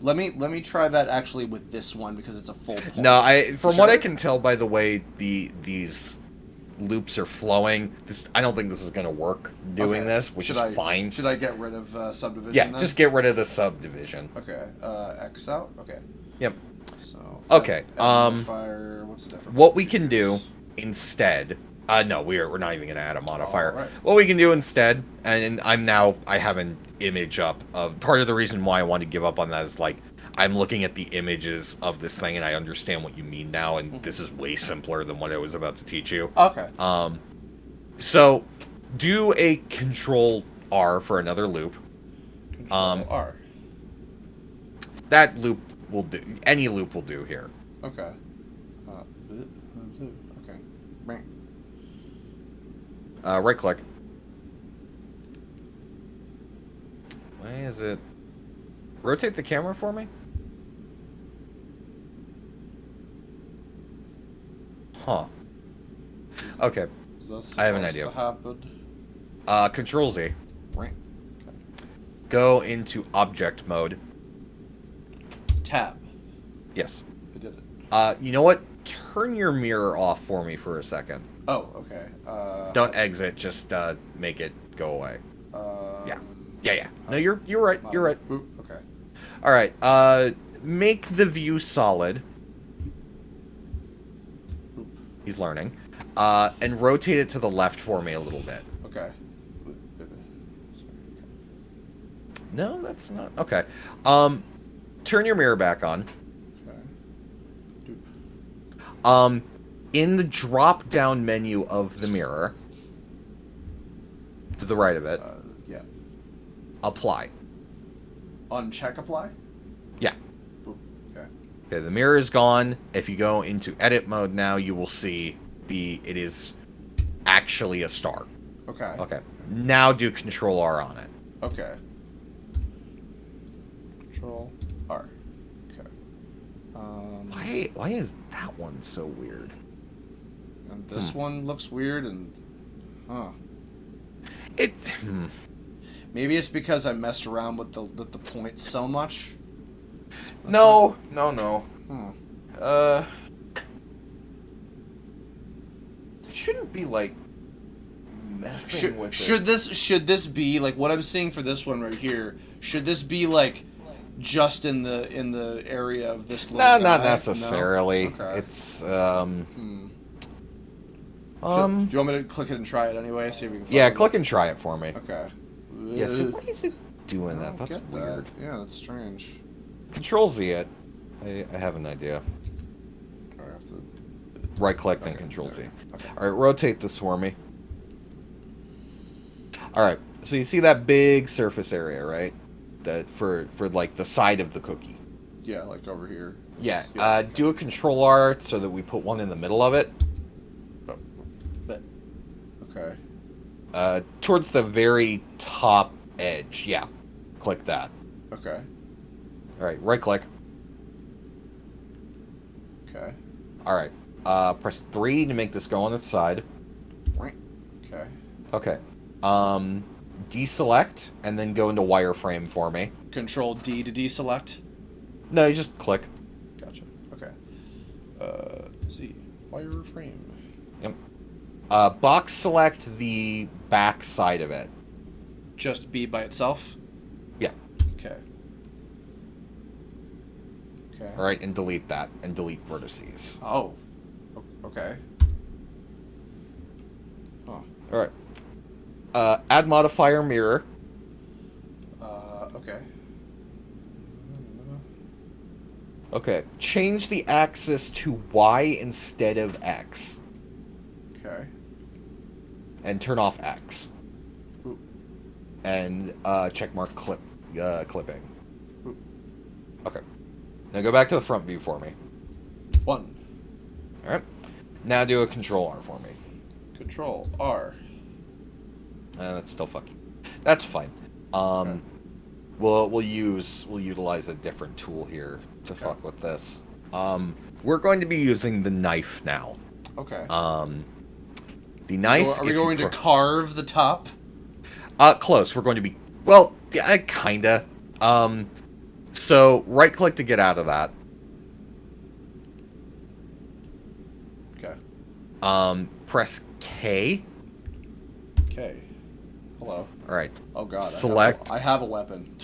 Let me try that actually with this one because it's a full point.
No, from what I can tell by the way these loops are flowing, I don't think this is going to work doing this, which is fine.
Should I get rid of subdivision?
Yeah,
then?
just get rid of the subdivision.
Okay. X out. Okay.
Yep.
So.
Okay.
Modifier. What's the difference?
What we can do instead. No, we're not even going to add a modifier.
Right.
What we can do instead, and I have an image up of part of the reason why I want to give up on that is like I'm looking at the images of this thing and I understand what you mean now, and this is way simpler than what I was about to teach you.
Okay.
So do a Control R for another loop.
Control R.
That loop will do. Any loop will do here.
Okay. Okay.
Right click. Why is it? Rotate the camera for me. Huh. Okay. I have an idea. Control Z.
Right. Okay.
Go into object mode.
Tab.
Yes.
I did it.
You know what? Turn your mirror off for me for a second.
Oh, okay.
Don't exit. Just make it go away. Yeah. No, you're right. You're right.
Okay.
All right. Make the view solid. He's learning. And rotate it to the left for me a little bit.
Okay.
No, that's not. Okay. Turn your mirror back on.
Okay.
In the drop-down menu of the mirror, to the right of it,
Yeah.
apply.
Uncheck apply?
Yeah.
Okay.
Okay, the mirror is gone. If you go into edit mode now, you will see it is actually a star.
Okay.
Okay. Now do Control R on it.
Okay. Control R. Okay.
Why is that one so weird?
And this one looks weird and Maybe it's because I messed around with the points so much.
No. It shouldn't be like messing with it.
Should this be like what I'm seeing for this one right here? Should this be like just in the area of this little guy?
Not necessarily.
No? Okay.
It's
do you want me to click it and try it anyway? See if we can.
Yeah, click and try it for me.
Okay.
Yeah. So why is it doing that? That's weird.
Yeah, that's strange.
Control Z it. I have an idea.
I have to.
Right click, then Control Z.
Okay.
All right, rotate this for me. All right. So you see that big surface area, right? That for like the side of the cookie.
Yeah, like over here.
Yeah. Do a Control R so that we put one in the middle of it.
Okay.
Towards the very top edge. Yeah. click that.
Okay.
All right, right click.
Okay.
All right, press 3 to make this go on its side.
Okay.
Okay. Deselect and then go into wireframe for me.
Control D to deselect.
No, you just click.
Gotcha. Okay. Z. Wireframe.
Yep. Box select the back side of it.
Just B by itself?
Yeah.
Okay. Okay.
All right, and delete that, and delete vertices.
Oh. Okay. Huh.
All right. Add modifier mirror.
Okay.
Okay. Change the axis to Y instead of X,
Okay.
and turn off X.
Ooh.
And checkmark clipping.
Ooh.
Okay. Now go back to the front view for me.
1.
All right. Now do a Control R for me.
Control R.
That's still fucking. That's fine.
Okay.
We'll utilize a different tool here to
Okay.
fuck with this. We're going to be using the knife now.
Okay.
The knife.
Are we going to carve the top?
Close. We're going to be. Well, yeah, kinda. So right click to get out of that.
Okay.
Press K.
Okay. Hello.
All right.
Oh god.
Select.
I have a weapon.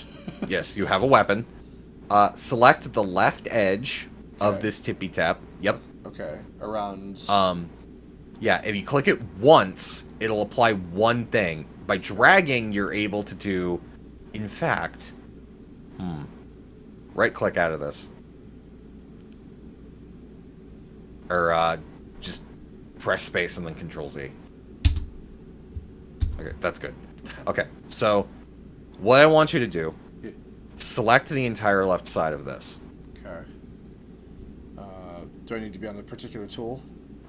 Yes, you have a weapon. Select the left edge of
Okay.
this tippy tap. Yep.
Okay. Around.
Yeah, if you click it once, it'll apply one thing. By dragging, you're able to do, in fact, right click out of this. Or, just press space and then Control Z. Okay, that's good. Okay, so, what I want you to do, select the entire left side of this.
Okay. Do I need to be on a particular tool?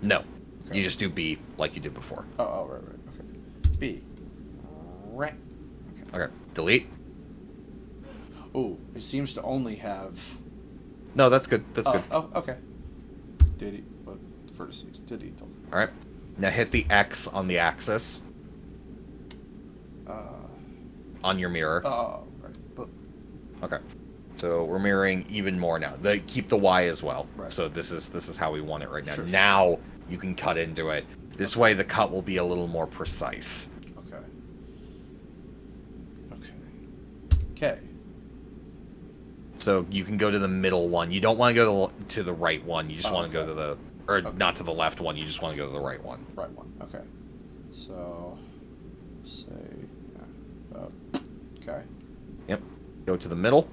No.
Okay.
You just do B like you did before.
Oh, right. Okay. B. Right.
Okay, delete.
Oh, it seems to only have.
No, that's good. That's good.
Oh, okay. What vertices? Delete.
Alright. Now hit the X on the axis. On your mirror.
Oh, right. But,
Okay. So we're mirroring even more now. Keep the Y as well.
Right.
So this is how we want it right now.
Sure.
Now you can cut into it. This way the cut will be a little more precise.
okay. Okay.
So you can go to the middle one. You don't want to go to the right one. You just want to go to the... Or
Okay.
not to the left one. You just want to go to the right one.
Right one. Okay. So, say, okay.
Yep. Go to the middle.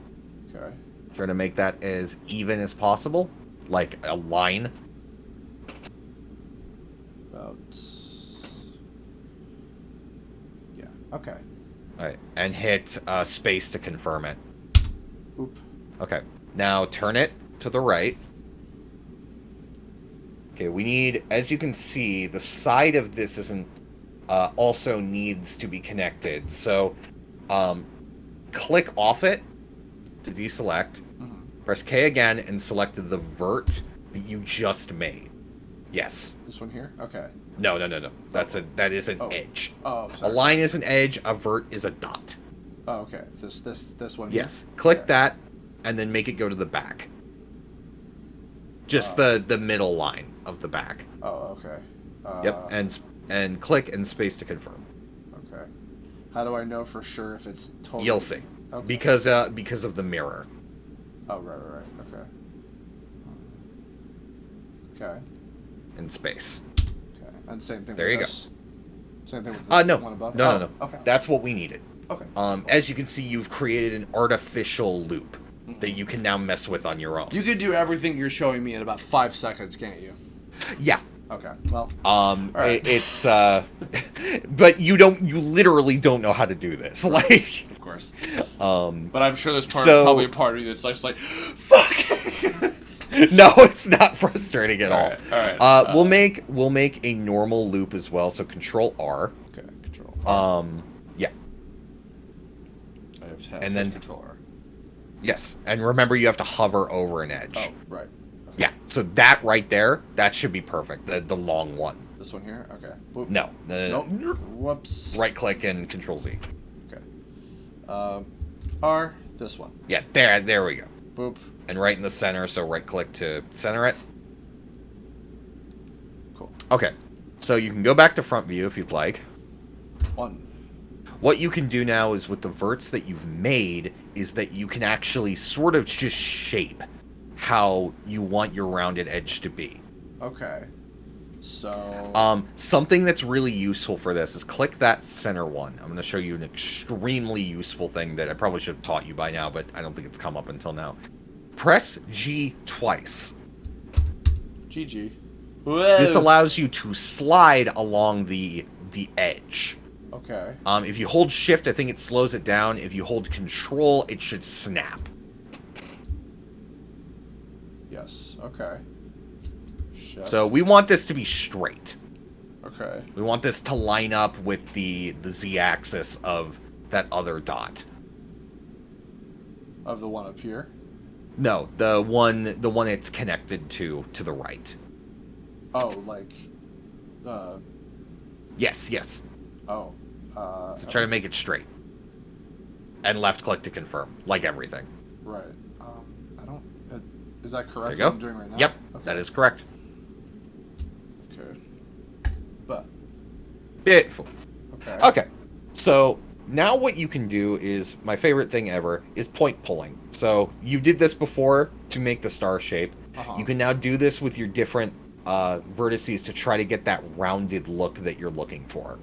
Okay.
Try to make that as even as possible. Like a line.
About. Yeah. Okay.
Alright. And hit space to confirm it.
Oop.
Okay. Now turn it to the right. Okay, we need, as you can see, the side of this isn't also needs to be connected. So, click off it to deselect. Press K again and select the vert that you just made. Yes.
This one here. Okay.
No. That is an edge.
Oh.
A
Sorry.
line is an edge. A vert is a dot.
Oh, okay. This one.
Yes.
Here?
Click
Okay.
that, and then make it go to the back. Just the middle line of the back.
Oh, okay.
Yep, and click and space to confirm.
Okay. How do I know for sure if it's totally?
You'll see,
Okay.
because of the mirror.
Oh, right. Okay. Okay.
And space.
Okay. And same thing.
There
with
you go.
this. Same thing with the
No,
one above.
no.
Okay.
That's what we needed.
Okay.
As you can see, you've created an artificial loop that you can now mess with on your own.
You could do everything you're showing me in about 5 seconds, can't you?
Yeah.
Okay. Well.
Right. It's but you literally don't know how to do this. Like,
Of course.
But I'm sure there's probably a part of you that's like, fuck.
no, it's not frustrating at all.
All right.
We'll make a normal loop as well. So Control R.
Okay. Control.
Yeah.
I have
Shift
and then
controller.
Yes, and remember you have to hover over an edge.
Oh, right. Okay.
Yeah, so that right there, that should be perfect. The long one.
This one here? Okay. Boop.
No.
Nope. Whoops.
Right click and Control Z.
Okay. R, this one.
Yeah, there we go.
Boop.
And right in the center, so right click to center it.
Cool.
Okay, so you can go back to front view if you'd like.
1.
What you can do now is with the verts that you've made is that you can actually sort of just shape how you want your rounded edge to be.
Okay. So...
something that's really useful for this is click that center one. I'm going to show you an extremely useful thing that I probably should have taught you by now, but I don't think it's come up until now. Press G twice.
GG.
Whoa. This allows you to slide along the edge.
Okay.
If you hold shift, I think it slows it down. If you hold control, it should snap.
Yes. Okay. Shift.
So we want this to be straight.
Okay.
We want this to line up with the z-axis of that other dot.
Of the one up here?
No, the one it's connected to the right.
Oh, like...
Yes.
Oh.
So try to make it straight. And left click to confirm, like everything.
Right. I don't... is that correct
There you go.
what I'm doing right now?
Yep,
Okay.
that is correct.
Okay. But...
Beautiful.
Okay.
Okay, so now what you can do is, my favorite thing ever, is point pulling. So you did this before to make the star shape. You can now do this with your different vertices to try to get that rounded look that you're looking for.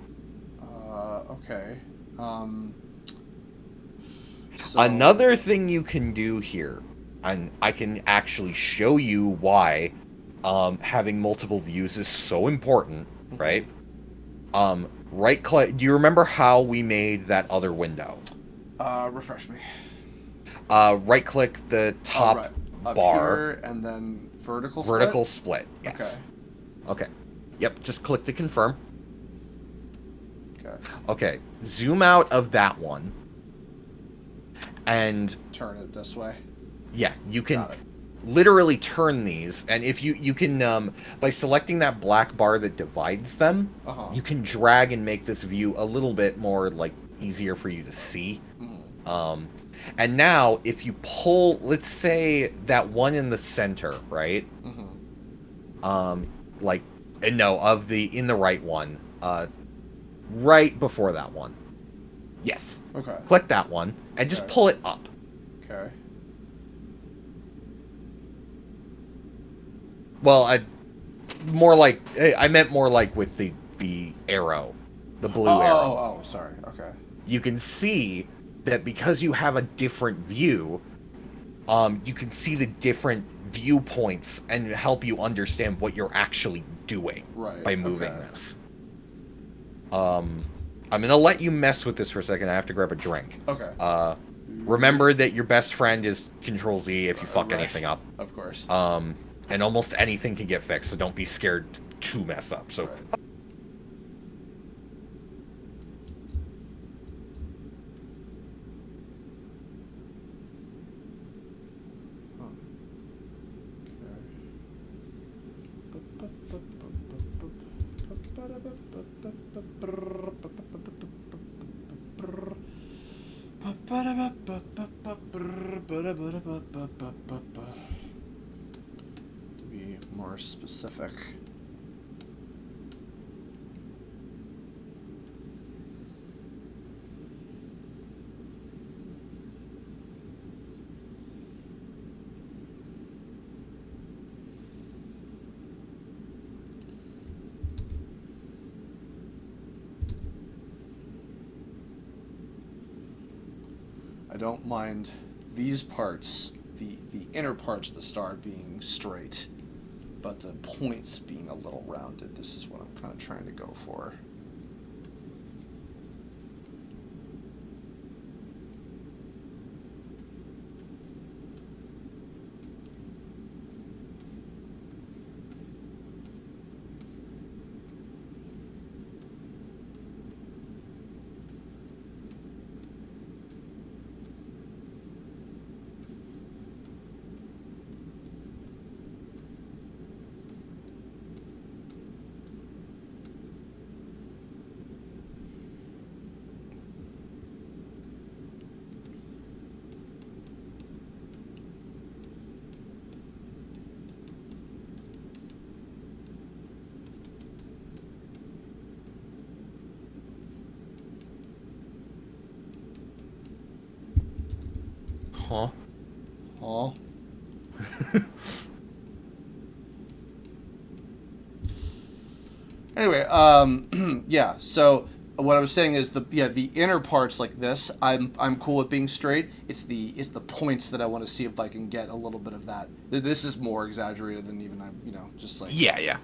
Okay. So...
Another thing you can do here, and I can actually show you why having multiple views is so important, right? Right click. Do you remember how we made that other window?
Refresh me.
Right click the top
right. Up
bar.
here, and then vertical split?
Vertical split, yes. Okay. Yep, just click to confirm.
Okay.
Okay, zoom out of that one. And...
turn it this way.
yeah, you can literally turn these, and if you can, by selecting that black bar that divides them, you can drag and make this view a little bit more, like, easier for you to see. And now, if you pull, let's say, that one in the center, right? Like, no, in the right one, right before that one. Yes.
Okay.
Click that one, and just pull it up.
Okay.
Well, I meant more like with the arrow, the blue arrow.
Oh, sorry. Okay.
You can see that because you have a different view, you can see the different viewpoints and help you understand what you're actually doing by moving this. I'm gonna let you mess with this for a second. I have to grab a drink.
Okay.
Remember that your best friend is Control Z if you fuck anything up.
Of course.
And almost anything can get fixed, so don't be scared to mess up. So.
Right. To be more specific. I don't mind these parts, the inner parts of the star being straight, but the points being a little rounded. This is what I'm kind of trying to go for.
Huh?
Huh? Anyway, yeah. So what I was saying is the inner parts like this, I'm cool with being straight. It's the points that I want to see if I can get a little bit of that. This is more exaggerated than even just like
Yeah.
yeah,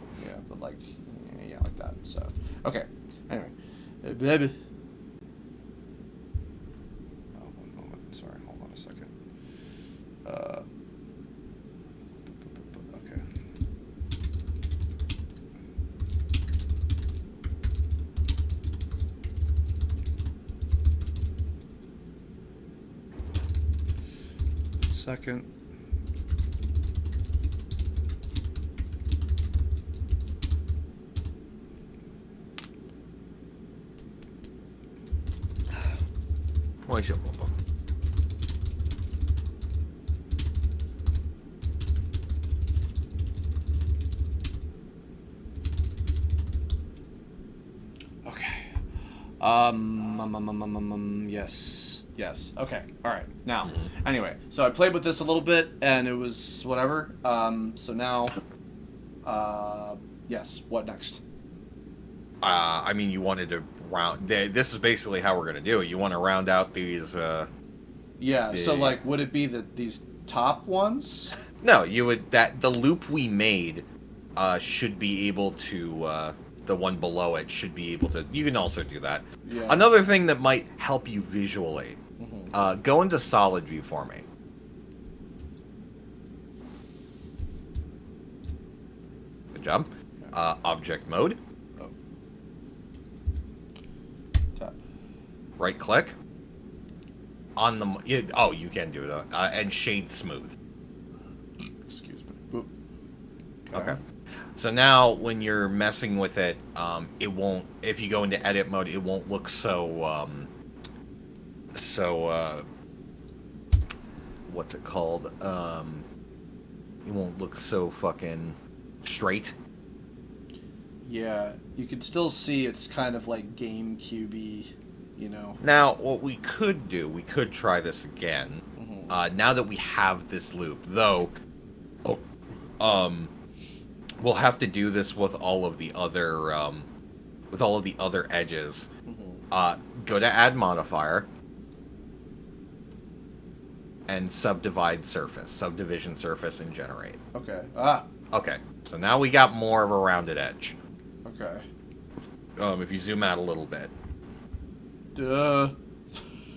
but like yeah, like that. So okay. Anyway, baby. Oh, one moment. Sorry, hold on a second. Okay. Second.
Why should Bumbo?
Okay. Yes. Okay. All right. Now, anyway, so I played with this a little bit, and it was whatever. So now, yes. What next?
I mean, you wanted to round. This is basically how we're gonna do it. You want to round out these.
Yeah. So, like, would it be these top ones?
No, you would. That the loop we made should be able to. The one below it should be able to. You can also do that.
Yeah.
Another thing that might help you visually. Go into solid view for me. Good job. Object mode.
Oh. Tap.
Right click. On the. You can do that. And shade smooth.
Excuse me. Boop.
Okay. So now, when you're messing with it, it won't. If you go into edit mode, it won't look so. What's it called? It won't look so fucking straight.
Yeah, you can still see it's kind of like GameCube-y,
Now, what we could do, we could try this again. Now that we have this loop, though, we'll have to do this with all of the other, edges. Go to Add Modifier and Subdivision surface, and generate.
Okay.
Okay, so now we got more of a rounded edge.
Okay.
If you zoom out a little bit.
Duh.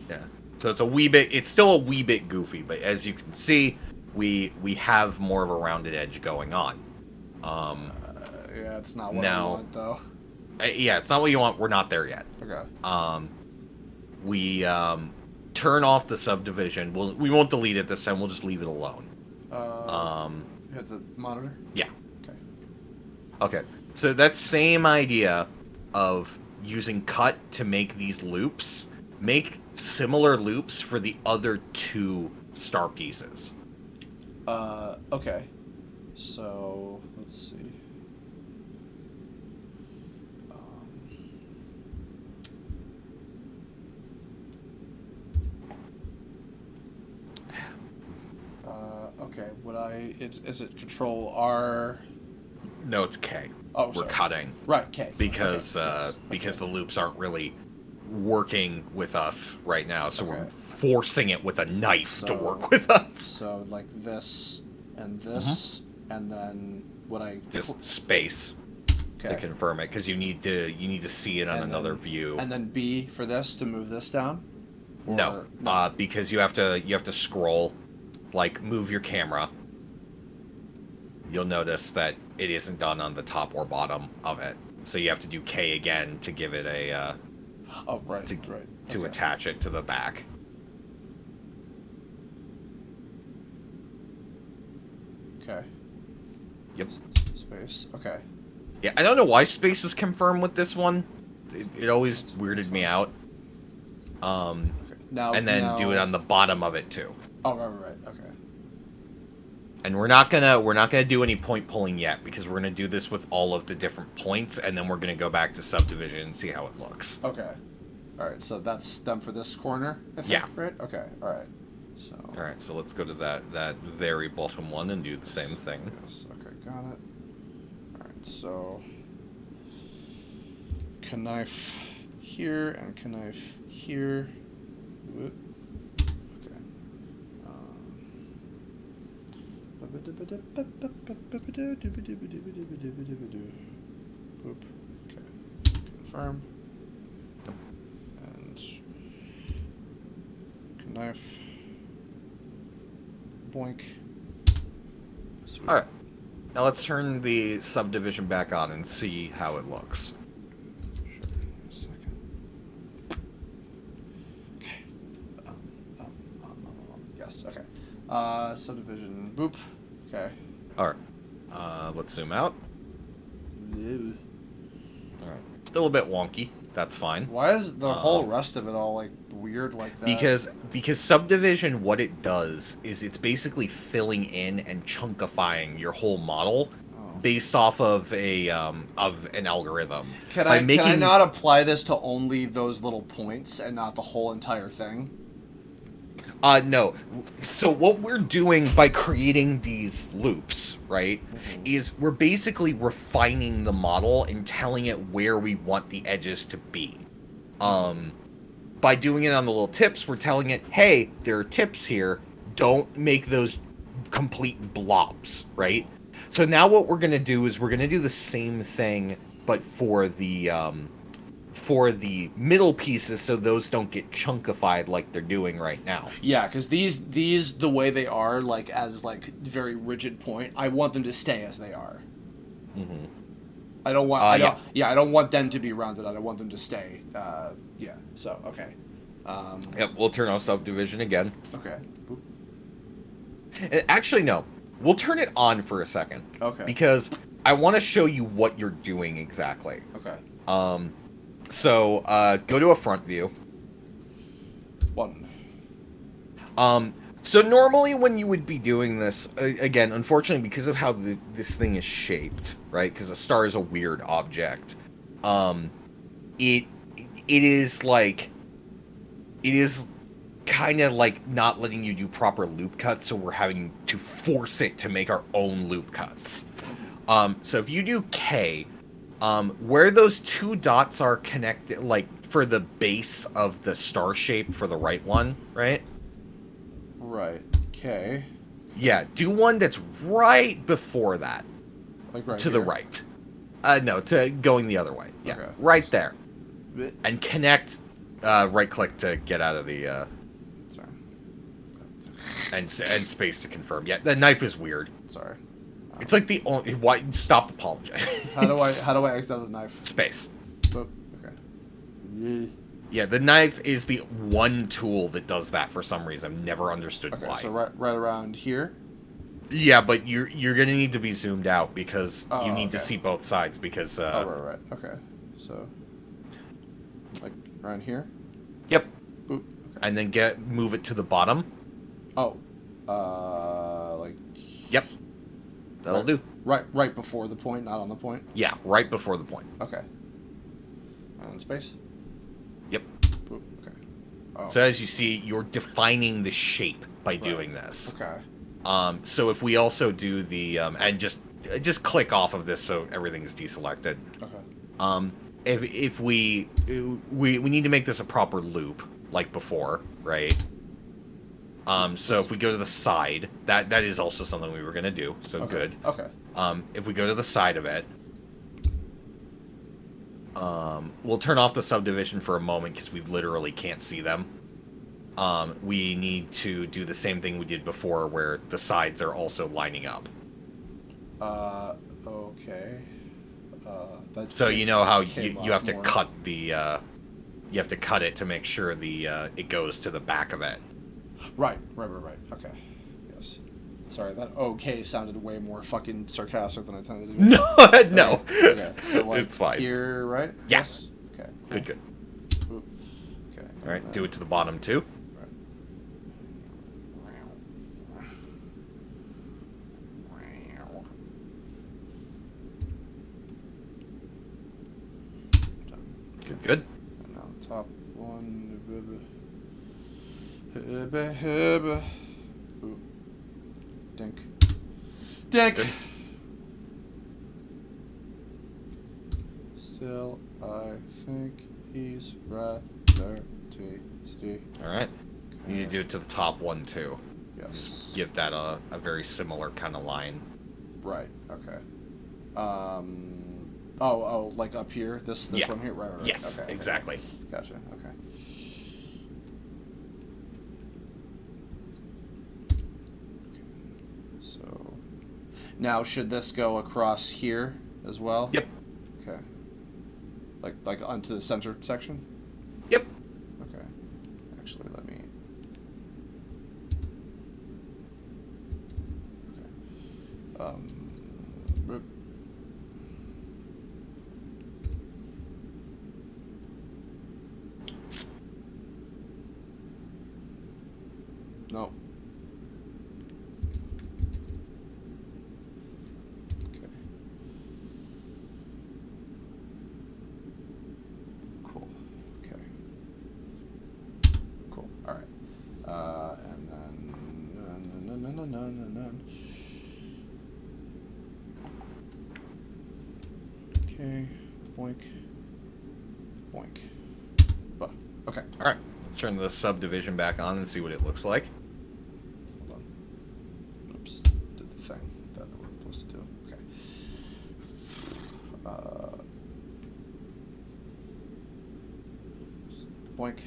Yeah. So it's still a wee bit goofy, but as you can see, we have more of a rounded edge going on.
Yeah, it's not what I want, though.
Yeah, it's not what you want. We're not there yet.
Okay.
We turn off the subdivision. We won't delete it this time. We'll just leave it alone.
Hit the monitor?
Yeah.
Okay.
Okay. So that same idea of using cut to make these loops, make similar loops for the other two star pieces.
Okay. So, let's see. Okay, is it Control R?
No, it's K.
Oh,
We're
sorry.
cutting.
Right, K.
Because
okay.
because the loops aren't really working with us right now, so
Okay.
we're forcing it with a knife to work with us.
So like this and this, and then
Just space to confirm it, because you need to see it on another view.
And then B for this to move this down.
No, because you have to scroll, like move your camera. You'll notice that it isn't done on the top or bottom of it, so you have to do K again to give it a. To attach it to the back.
Okay.
Yep.
Space. Okay.
Yeah, I don't know why space is confirmed with this one. It always weirded me out.
Now,
and then do it on the bottom of it too.
Oh, right. Okay.
And we're not gonna do any point pulling yet, because we're gonna do this with all of the different points, and then we're gonna go back to subdivision and see how it looks.
Okay. All right. So that's done for this corner. I think,
yeah.
Right. Okay. All right. So.
All right, so let's go to that very bottom one and do the same thing.
Yes. Okay, got it. All right, so knife here and knife here. Whoop. Okay. Boop. Okay. Confirm. And knife. Boink. Sweet.
All right. Now let's turn the subdivision back on and see how it looks.
Sure. A second. Okay. Yes. Okay. Subdivision. Boop. Okay.
All right. Let's zoom out.
Ew.
All right. Still a bit wonky. That's fine.
Why is the whole rest of it all like weird like that?
Because subdivision, what it does is it's basically filling in and chunkifying your whole model based off of an algorithm.
Can I not apply this to only those little points and not the whole entire thing?
No. So what we're doing by creating these loops, right, is we're basically refining the model and telling it where we want the edges to be. By doing it on the little tips, we're telling it, hey, there are tips here. Don't make those complete blobs, right? So now what we're going to do is we're going to do the same thing, but for the middle pieces, so those don't get chunkified like they're doing right now.
Yeah, because these the way they are, like as like very rigid point, I want them to stay as they are.
Mm-hmm.
I don't want. I don't want them to be rounded out. I want them to stay. Yeah. So okay.
Yep. We'll turn off subdivision again.
Okay. Boop.
Actually, no. We'll turn it on for a second.
Okay.
Because I want to show you what you're doing exactly.
Okay.
So go to a front view.
One.
So normally when you would be doing this, again, unfortunately, because of how this thing is shaped, right? Because a star is a weird object. It is kind of like not letting you do proper loop cuts, so we're having to force it to make our own loop cuts. So if you do K, where those two dots are connected, like for the base of the star shape for the right one, right?
Right. Okay.
Yeah, do one that's right before that.
Like right
to
here?
the right. No, to going the other way. Yeah,
Okay.
right there.
Bit.
And connect, right click to get out of the,
Sorry.
and space to confirm. Yeah, the knife is weird.
Sorry.
It's like the only, why, stop apologizing.
How do I exit out a knife?
Space.
Boop. Okay. Yeah.
Yeah, the knife is the one tool that does that for some reason. I've never understood
Okay.
why.
So right around here.
Yeah, but you're gonna need to be zoomed out because you need to
okay.
see both sides because
Right. Okay. So like around here.
Yep.
Boop. Okay.
And then move it to the bottom.
Oh. Like.
Yep. That'll do.
Right before the point, not on the point.
Yeah, right before the point.
Okay. And space.
Yep.
Boop. Okay. Oh.
So as you see, you're defining the shape by doing this.
Okay.
So if we also do the and just click off of this so everything's deselected.
Okay.
If we need to make this a proper loop like before, right? So if we go to the side, that is also something we were gonna do. So
okay.
good.
Okay.
If we go to the side of it, we'll turn off the subdivision for a moment because we literally can't see them. We need to do the same thing we did before where the sides are also lining up.
Okay.
So you know how
came
you have to
more.
cut the you have to cut it to make sure the it goes to the back of it.
Right. Okay. Yes. Sorry, that okay sounded way more fucking sarcastic than I intended to do.
No, no.
Okay. So like
It's fine.
here, right?
Yeah.
Yes. Okay.
Good.
Boop. Okay.
All right, do it to the bottom too. Good.
And now top one. Hibba, hibba. Ooh. Dink. Dink! Still, I think he's rather tasty.
Alright. You need to do it to the top one, too.
Yes.
Just give that a very similar kind of line.
Right, okay. Like up here? This
yeah.
one here? Right.
Yes,
okay,
exactly.
Okay. Gotcha, okay. So, now should this go across here as well?
Yep.
Okay. Like onto the center section?
Yep.
Okay. Actually, let me... Okay. No. Okay. Cool. Okay. Cool. All right. And then okay. Boink. Boink. Okay.
All right. Let's turn the subdivision back on and see what it looks like.
Hold on. Oops. Did the thing that I was supposed to do. Okay. Boink.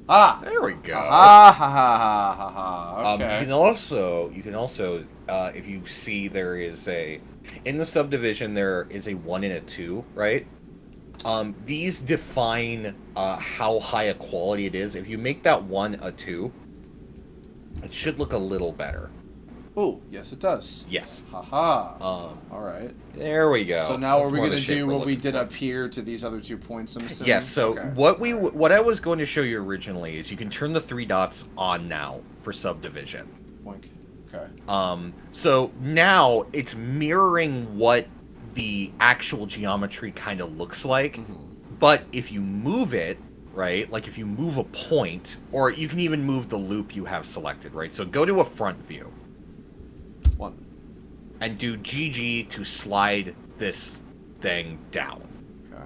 Ah!
There we go.
Ha ha ha ha ha. Okay.
You can also, if you see there is in the subdivision there is a 1 and a 2, right? These define how high a quality it is. If you make that 1 a 2, it should look a little better.
Oh, yes it does.
Yes.
Haha. All right.
There we go.
So now
That's
are we
more
going
the
to
shape
do
we're
what we
looking
did
for.
up here to these other 2 points, I'm assuming?
Yes, so
Okay.
what I was going to show you originally is you can turn the 3 dots on now for subdivision.
Boink. Okay.
So now it's mirroring what the actual geometry kind of looks like, but if you move it, right, like if you move a point, or you can even move the loop you have selected, right? So go to a front view.
1.
And do GG to slide this thing down.
Okay.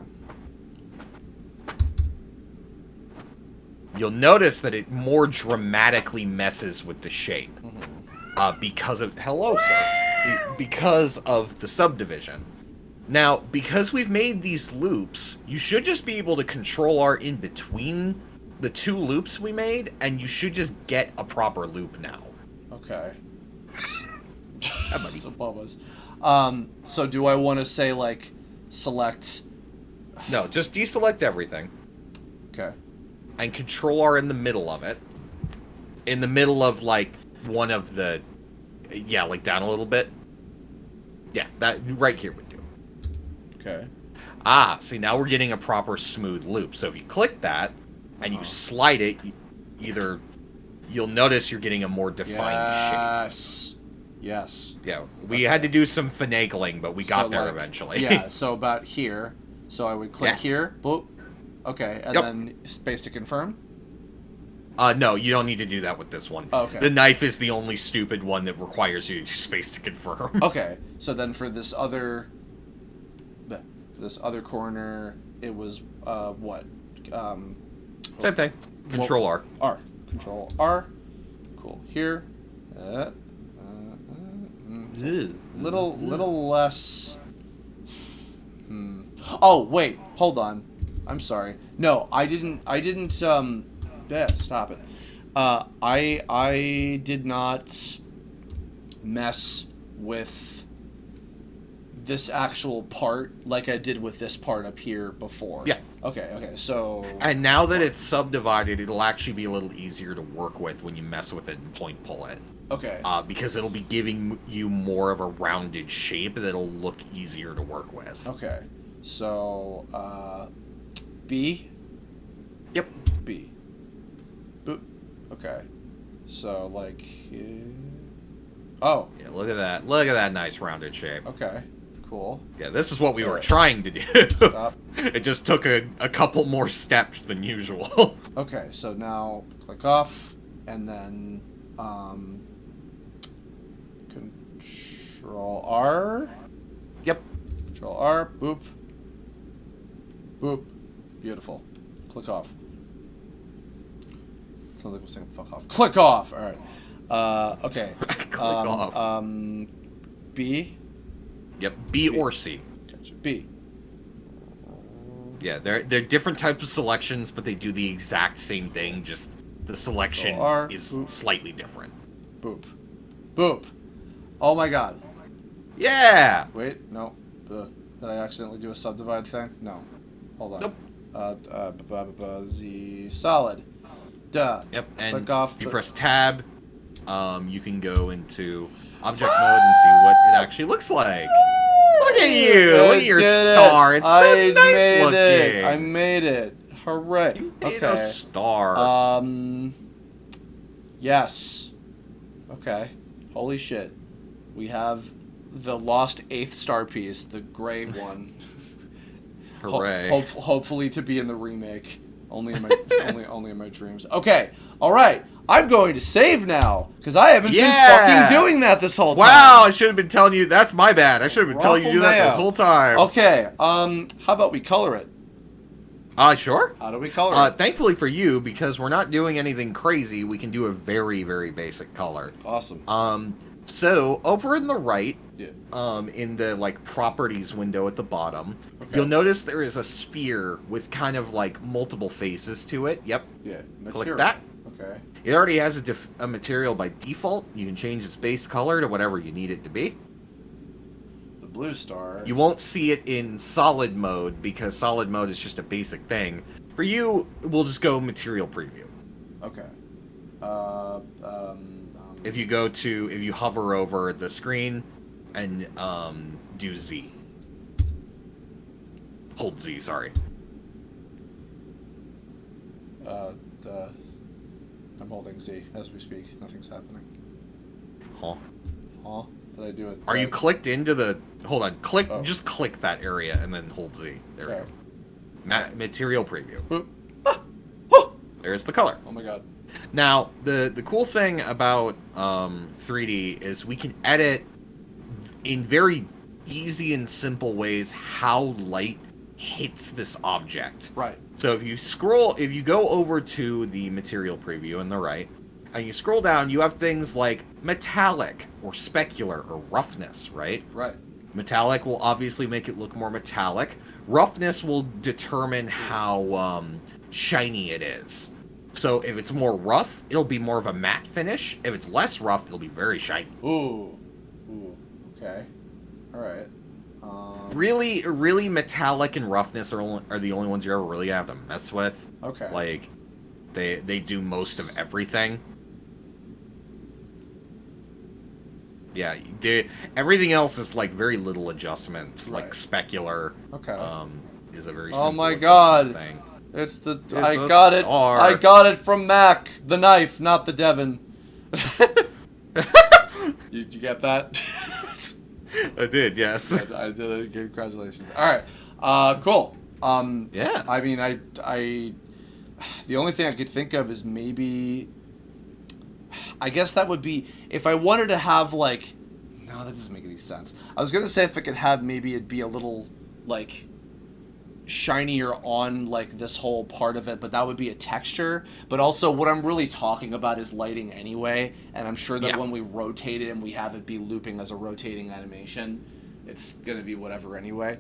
You'll notice that it more dramatically messes with the shape. Because of... Hello, sir. Because of the subdivision. Now, because we've made these loops, you should just be able to control R in between the 2 loops we made, and you should just get a proper loop now.
Okay.
buddy.
So Bubba's. So do I want to say, like, select...
No, just deselect everything.
Okay.
And control R in the middle of it. In the middle of, like, one of the... Yeah, like, down a little bit. Yeah, that right here would do.
Okay.
Ah, see, now we're getting a proper smooth loop. So if you click that, and you slide it, either... You'll notice you're getting a more defined shape.
Yes. Yes.
Yeah, we had to do some finagling, but we got there eventually.
Yeah, so about here. So I would click here. Boop. Okay, and
Yep.
then space to confirm.
No, you don't need to do that with this one.
Okay.
The knife is the only stupid one that requires you to do space to confirm.
Okay, so then for this other corner, it was what?
Same thing. Control R.
R. Control R. Cool. Here. Little less. Oh wait, hold on. I'm sorry. No, I didn't. Stop it. I did not mess with this actual part like I did with this part up here before.
Yeah.
Okay, so...
And now that it's subdivided, it'll actually be a little easier to work with when you mess with it and point pull it.
Okay.
Because it'll be giving you more of a rounded shape that'll look easier to work with.
Okay. So, B?
Yep.
B. Boop. Okay. So, like... Oh.
Yeah, look at that. Look at that nice rounded shape.
Okay. Cool.
Yeah, this is what we were
Alright.
trying to do.
Stop.
It just took a couple more steps than usual.
Okay, so now click off, and then Control R.
Yep.
Control R. Boop. Boop. Beautiful. Click off. Sounds like we're saying fuck off. Click off. All right. Okay.
Click off.
B.
Yep. B or C.
Gotcha. B.
Yeah, they're different types of selections, but they do the exact same thing. Just the selection is slightly different.
Boop. Boop. Oh my god.
Yeah.
Wait. No. Did I accidentally do a subdivide thing? No. Hold on.
Nope.
Z solid. Duh.
Yep. And
click off.
if you press tab, you can go into object mode and see what it actually looks like. Look at you! Look at your star. It's so nice looking.
I made it. Hooray!
You made a star.
Yes. Okay. Holy shit. We have the lost 8th star piece, the gray one.
Hooray!
Hopefully to be in the remake. Only in my only in my dreams. Okay. All right. I'm going to save now because I haven't been fucking doing that this whole time.
Wow, I should have been telling you. That's my bad. I should have been telling you to do that this whole time.
Okay. How about we color it?
Sure.
How do we color it?
Thankfully for you, because we're not doing anything crazy, we can do a very, very basic color.
Awesome.
So over in the right,
yeah.
in the like properties window at the bottom, you'll notice there is a sphere with kind of like multiple faces to it. Yep.
Yeah.
Click that.
Okay.
It already has a material by default. You can change its base color to whatever you need it to be.
The blue star.
You won't see it in solid mode because solid mode is just a basic thing. For you, we'll just go material preview.
Okay.
If you hover over the screen and do Z. Hold Z, sorry.
I'm holding Z as we speak. Nothing's happening.
Huh?
Huh? Did I do it?
Are you clicked into the... Hold on. Just click that area and then hold Z. There we go. Material preview.
Boop.
There's the color.
Oh my god.
Now, the cool thing about 3D is we can edit in very easy and simple ways how light hits this object.
Right.
So if you go over to the material preview on the right, and you scroll down, you have things like metallic or specular or roughness, right?
Right.
Metallic will obviously make it look more metallic. Roughness will determine how shiny it is. So if it's more rough, it'll be more of a matte finish. If it's less rough, it'll be very shiny.
Ooh. Okay. All right.
Really metallic and roughness are the only ones you ever really have to mess with.
Okay.
Like, they do most of everything. Yeah, everything else is like very little adjustments.
Right.
Like specular.
Okay.
Is a very
Oh my
simple
god.
thing.
I got it.
Star.
I got it from Mac, the knife, not the Devon. you get that?
I did, yes.
I did it. Congratulations. All right. Cool.
Yeah.
I mean, the only thing I could think of is maybe, I guess that would be if I wanted to have like, no, that doesn't make any sense. I was gonna say if I could have maybe it'd be a little like shinier on like this whole part of it, but that would be a texture. But also what I'm really talking about is lighting anyway, and I'm sure that when we rotate it and we have it be looping as a rotating animation, it's gonna be whatever anyway.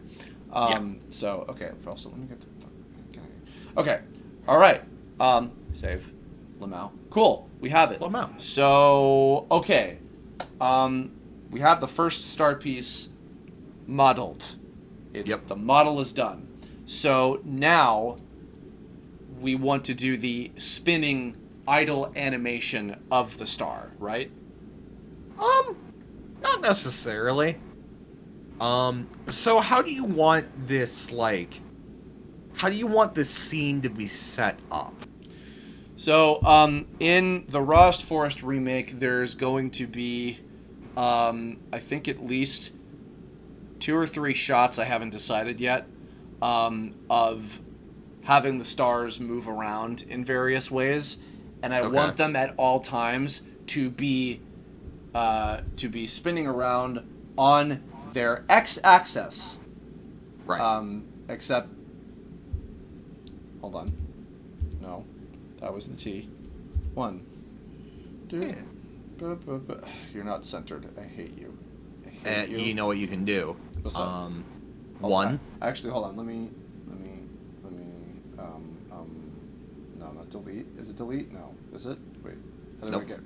So okay, also let me get the okay. All right. Save. Lamau. Cool. We have it.
Lamau.
So okay. We have the first star piece modeled. The model is done. So now we want to do the spinning idle animation of the star, right?
Not necessarily. So how do you want this, like, how do you want this scene to be set up?
So, in the Rost Forest remake, there's going to be, I think at least 2 or 3 shots, I haven't decided yet, of having the stars move around in various ways. and I want them at all times to be spinning around on their x-axis.
Right.
Except, hold on. No, that was the T. 1.
Yeah.
You're not centered. I hate you. I hate you.
You know what you can do.
What's up?
One.
Actually, hold on. Let me. No, not delete. Is it delete? No. Is it? Wait. How do I get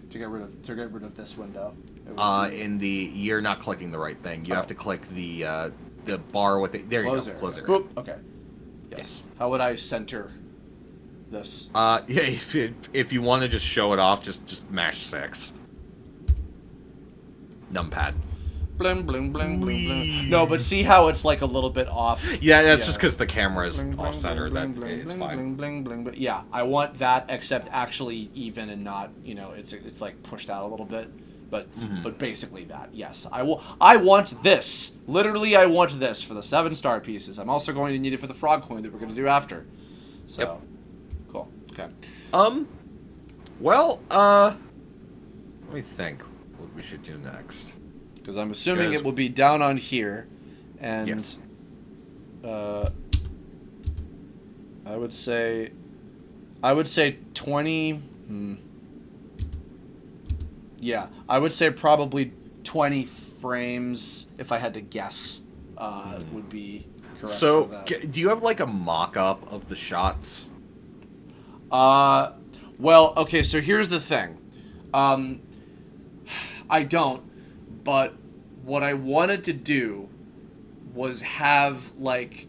rid of this window?
You're not clicking the right thing. You have to click the bar with it. There
Close
you go.
area.
Close area.
Boop. Okay.
Yes.
How would I center this?
Yeah. If you want to just show it off, just mash 6. Numpad.
Bling, bling, bling, bling, bling. No, but see how it's like a little bit off?
Yeah, that's just because the camera is
Bling,
off center.
bling,
That
bling,
it's
bling,
fine.
bling, bling, bling. But yeah, I want that, except actually even and not, it's like pushed out a little bit. But basically that, yes. I want this. Literally, I want this for the 7-star pieces. I'm also going to need it for the frog coin that we're going to do after. So,
Yep.
Cool. Okay.
Well, let me think what we should do next.
Because I'm assuming it will be down on here, and
Yes.
I would say 20. Yeah, I would say probably 20 frames if I had to guess. Would be correct.
So,
for that.
do you have like a mock-up of the shots?
Well, okay. So here's the thing. I don't. But what I wanted to do was have, like,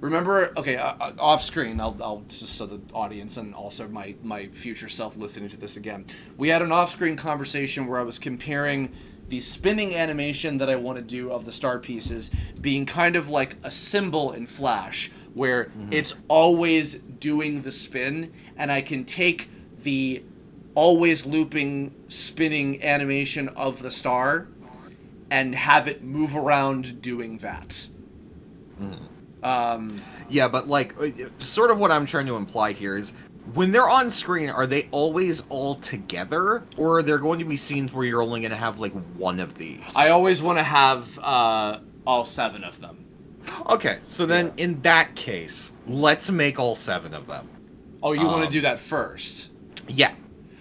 remember, okay, off screen, I'll just so the audience and also my future self listening to this again. We had an off screen conversation where I was comparing the spinning animation that I want to do of the star pieces being kind of like a symbol in Flash, where it's always doing the spin, and I can take the always looping spinning animation of the star and have it move around doing that.
Yeah, but like, sort of what I'm trying to imply here is, when they're on screen, are they always all together, or are there going to be scenes where you're only going to have like one of these?
I always want to have all 7 of them.
Okay, so then in that case, let's make all 7 of them.
Oh, you want to do that first?
Yeah.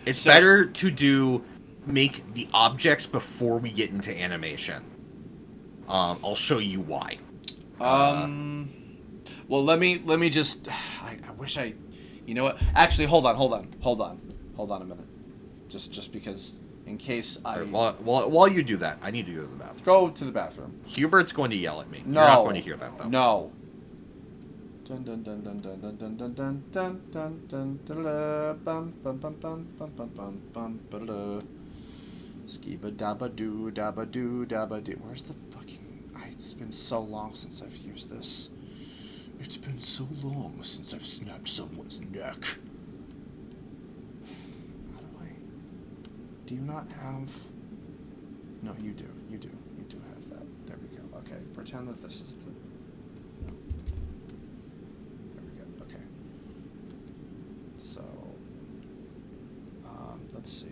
It's better to make the objects before we get into animation. I'll show you why.
Well, let me just. I wish I. You know what? Actually, hold on a minute. Just because, in case I
While you do that, I need to go to the bathroom.
go to the bathroom.
Hubert's going to yell at me.
No,
You're not going to hear that though.
No. Dun dun dun dun dun dun dun dun dun dun dun dun da-da-da, bum bum bum bum bum bum bum bum ba-da-da. Skiba dabba doo dabba doo dabba doo. Where's the fucking? It's been so long since I've used this. It's been so long since I've snapped someone's neck. How do I? Do you not have? No, you do. You do. You do have that. There we go. Okay, pretend that this is the. Okay. So, let's see.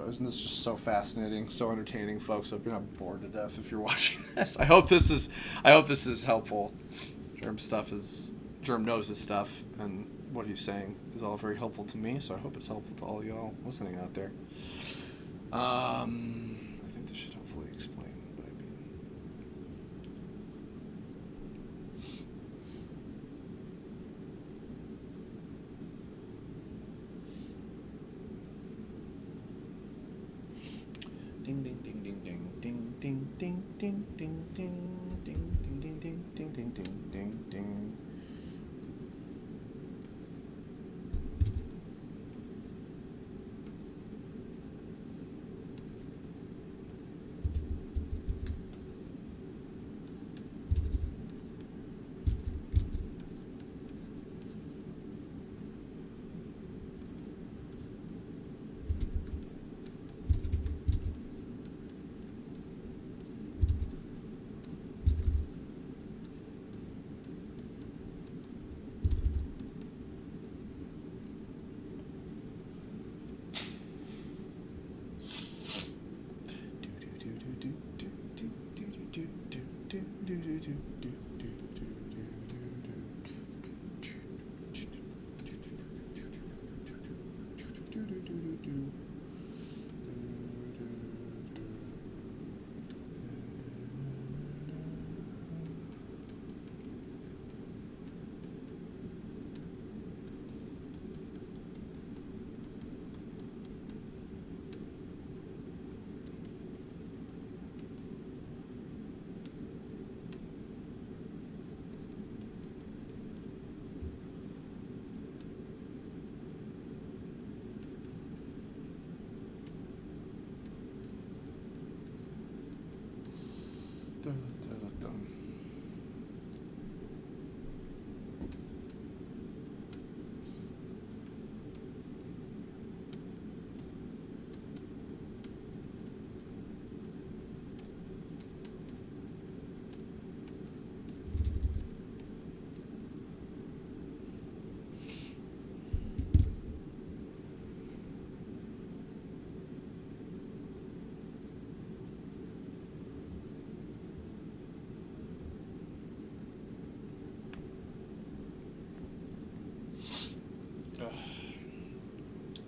Isn't this just so fascinating, so entertaining, folks? I've been bored to death if you're watching this. I hope this is helpful. Jerm knows his stuff, and what he's saying is all very helpful to me. So I hope it's helpful to all y'all listening out there. I think this should hopefully explain what I mean. Ding ding ding ding ding ding ding ding ding ding ding ding ding ding ding ding ding ding ding.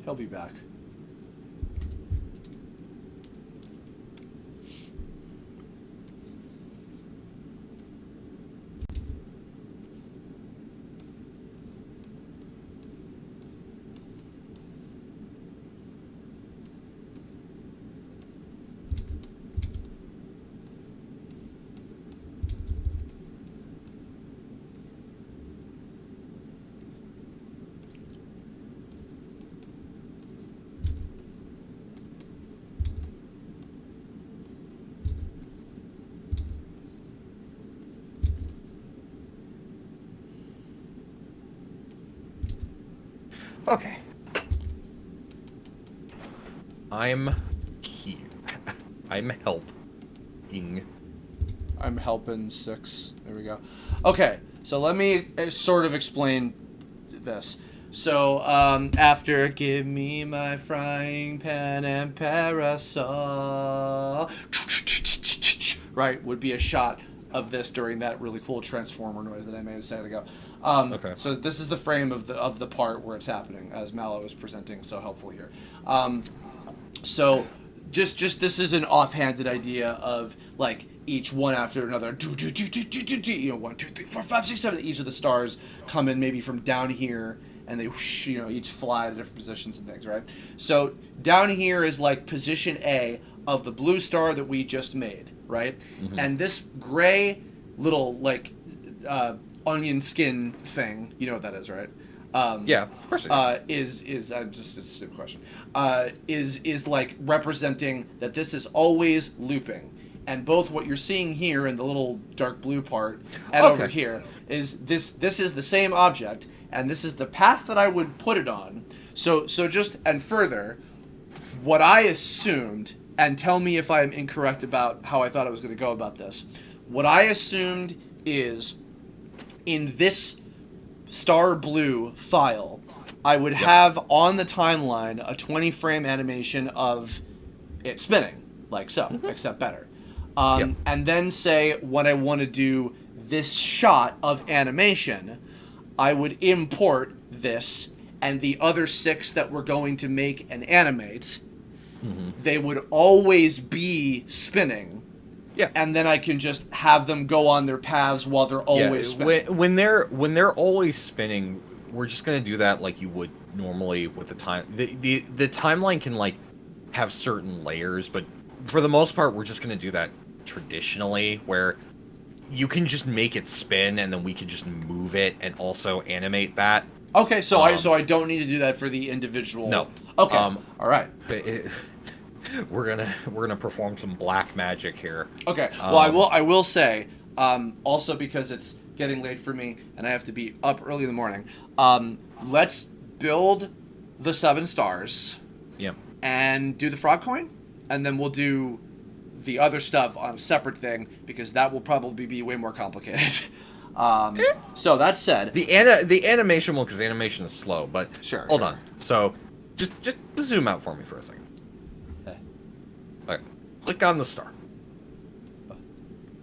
He'll be back.
Okay. I'm here. I'm helping.
I'm helping 6. There we go. Okay, so let me sort of explain this. So, after give me my frying pan and parasol, right, would be a shot of this during that really cool transformer noise that I made a second ago.
Okay.
So this is the frame of the part where it's happening, as Mallow is presenting so helpfully here. So just this is an offhanded idea of like each one after another. 1, 2, 3, 4, 5, 6, 7. Each of the stars come in maybe from down here, and they whoosh, each fly to different positions and things, right? So down here is like position A of the blue star that we just made, right? Mm-hmm. And this gray little like onion skin thing, you know what that is, right?
Yeah, of course.
Is just a stupid question. Is like representing that this is always looping, and both what you're seeing here in the little dark blue part and over here is this is the same object, and this is the path that I would put it on. So just and further, what I assumed, and tell me if I'm incorrect about how I thought I was going to go about this. What I assumed is in this star blue file, I would have on the timeline a 20-frame animation of it spinning, like so, except better. And then say when I want to do this shot of animation, I would import this and the other 6 that we're going to make and animate. They would always be spinning.
Yeah.
And then I can just have them go on their paths while they're always spinning.
When they're always spinning, we're just gonna do that like you would normally with the time. The timeline can like have certain layers, but for the most part, we're just gonna do that traditionally, where you can just make it spin and then we can just move it and also animate that.
Okay, so I don't need to do that for the individual.
No.
Okay. All right.
We're gonna perform some black magic here.
Okay. Well, I will say also because it's getting late for me and I have to be up early in the morning. Let's build the 7 stars.
Yep.
And do the frog coin, and then we'll do the other stuff on a separate thing because that will probably be way more complicated. So that said,
the animation will, because animation is slow, but hold on. So just zoom out for me for a second. Okay. Click on the star.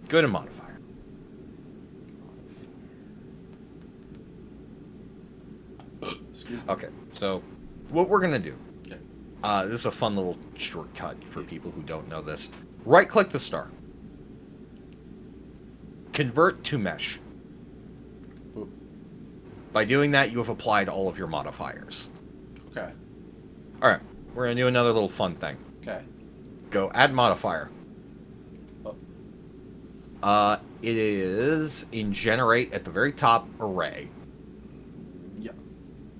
Go to modifier.
Excuse me.
Okay. So what we're gonna do. This is a fun little shortcut for people who don't know this. Right-click the star. Convert to mesh.
Boop.
By doing that, you have applied all of your modifiers.
Okay.
All right, we're gonna do another little fun thing.
Okay.
Go add modifier.
Oh.
It is in generate at the very top, array.
Yeah.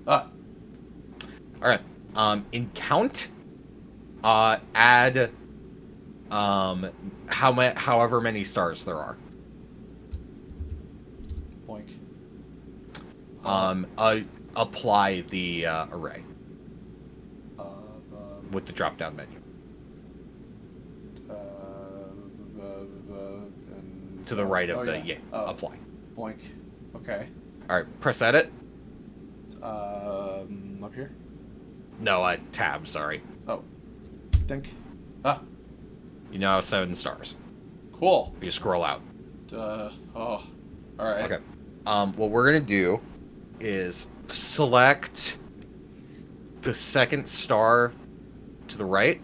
All right. In count, add however many stars there are.
Boink.
Apply the array with the drop-down menu. To the right of apply.
Boink. Okay.
All right, press edit.
Up here?
No, tab, sorry.
Oh. Think.
You now have 7 stars.
Cool.
You scroll out.
All right.
Okay. What we're going to do is select the second star to the right.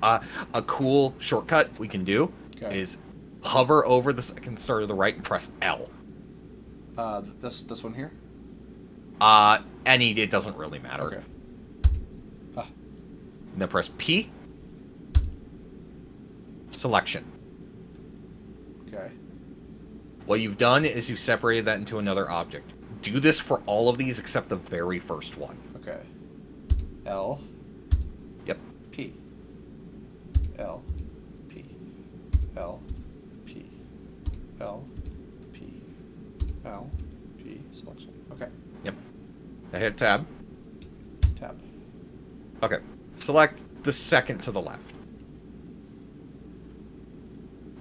A cool shortcut we can do is hover over the second star to the right and press L.
This one here?
It doesn't really matter.
Okay.
And then press P. Selection.
Okay.
What you've done is you've separated that into another object. Do this for all of these except the very first one.
Okay. L.
Yep.
P. L. P. L. P. L. P. L. P. Selection. Okay.
Yep. Now hit tab.
Tab.
Okay. Select the second to the left.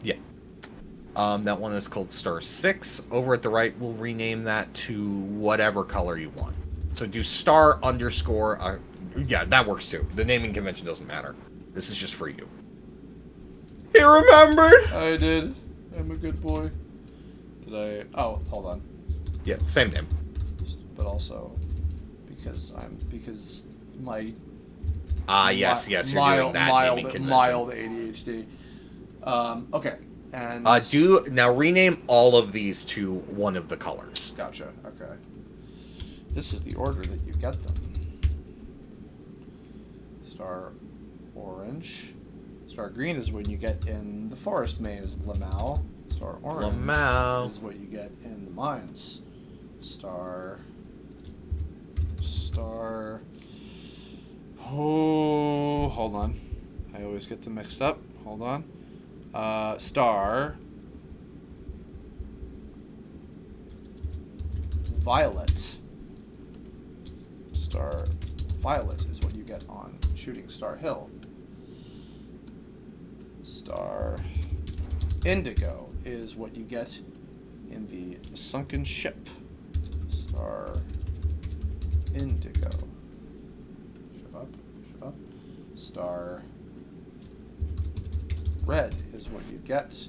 Yeah. That one is called star 6. Over at the right, we'll rename that to whatever color you want. So do star underscore. Yeah, that works too. The naming convention doesn't matter. This is just for you. He remembered!
I did. I'm a good boy. Did I? Oh, hold on.
Yeah, same name.
But also, because my
yes, you're doing that naming convention.
mild ADHD. Okay, and
now rename all of these to one of the colors.
Gotcha. Okay. This is the order that you get them. Star orange. Star green is when you get in the forest maze. Lamau. Star orange is what you get in the mines. Star. Oh, hold on. I always get them mixed up. Hold on. Star. Violet. Star violet is what you get on Shooting Star Hill. Star indigo is what you get in the Sunken Ship. Star indigo. Star red is what you get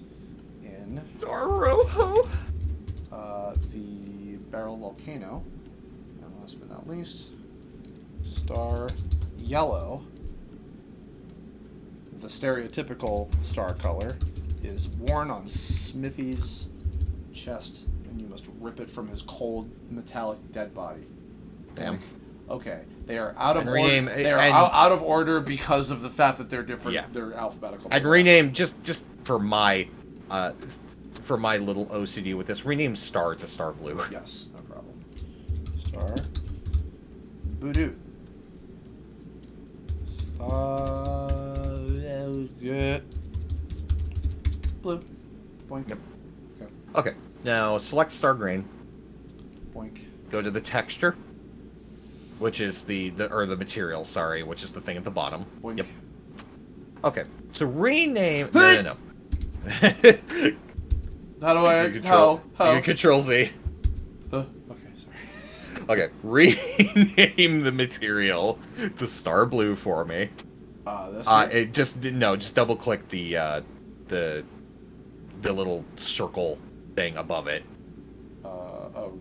in
Star Rojo.
the barrel volcano. And last but not least, star yellow. The stereotypical star color is worn on Smithy's chest, and you must rip it from his cold, metallic dead body.
Damn.
Okay, they are out of
And
order.
rename-
They are
and-
out of order because of the fact that they're different.
Yeah.
They're alphabetical.
And rename just for my little OCD with this. Rename Star to Star Blue.
Yes, no problem. Star Voodoo. Star Blue. Boink.
Yep.
Okay.
Okay. Now select Star Grain.
Boink.
Go to the texture, which is the material. Sorry, which is the thing at the bottom.
Boink.
Yep. Okay. So rename. No.
How do I?
You can Control Z.
Okay, sorry.
Okay. Rename the material to Star Blue for me.
This. Here?
Just double click the little circle thing above it.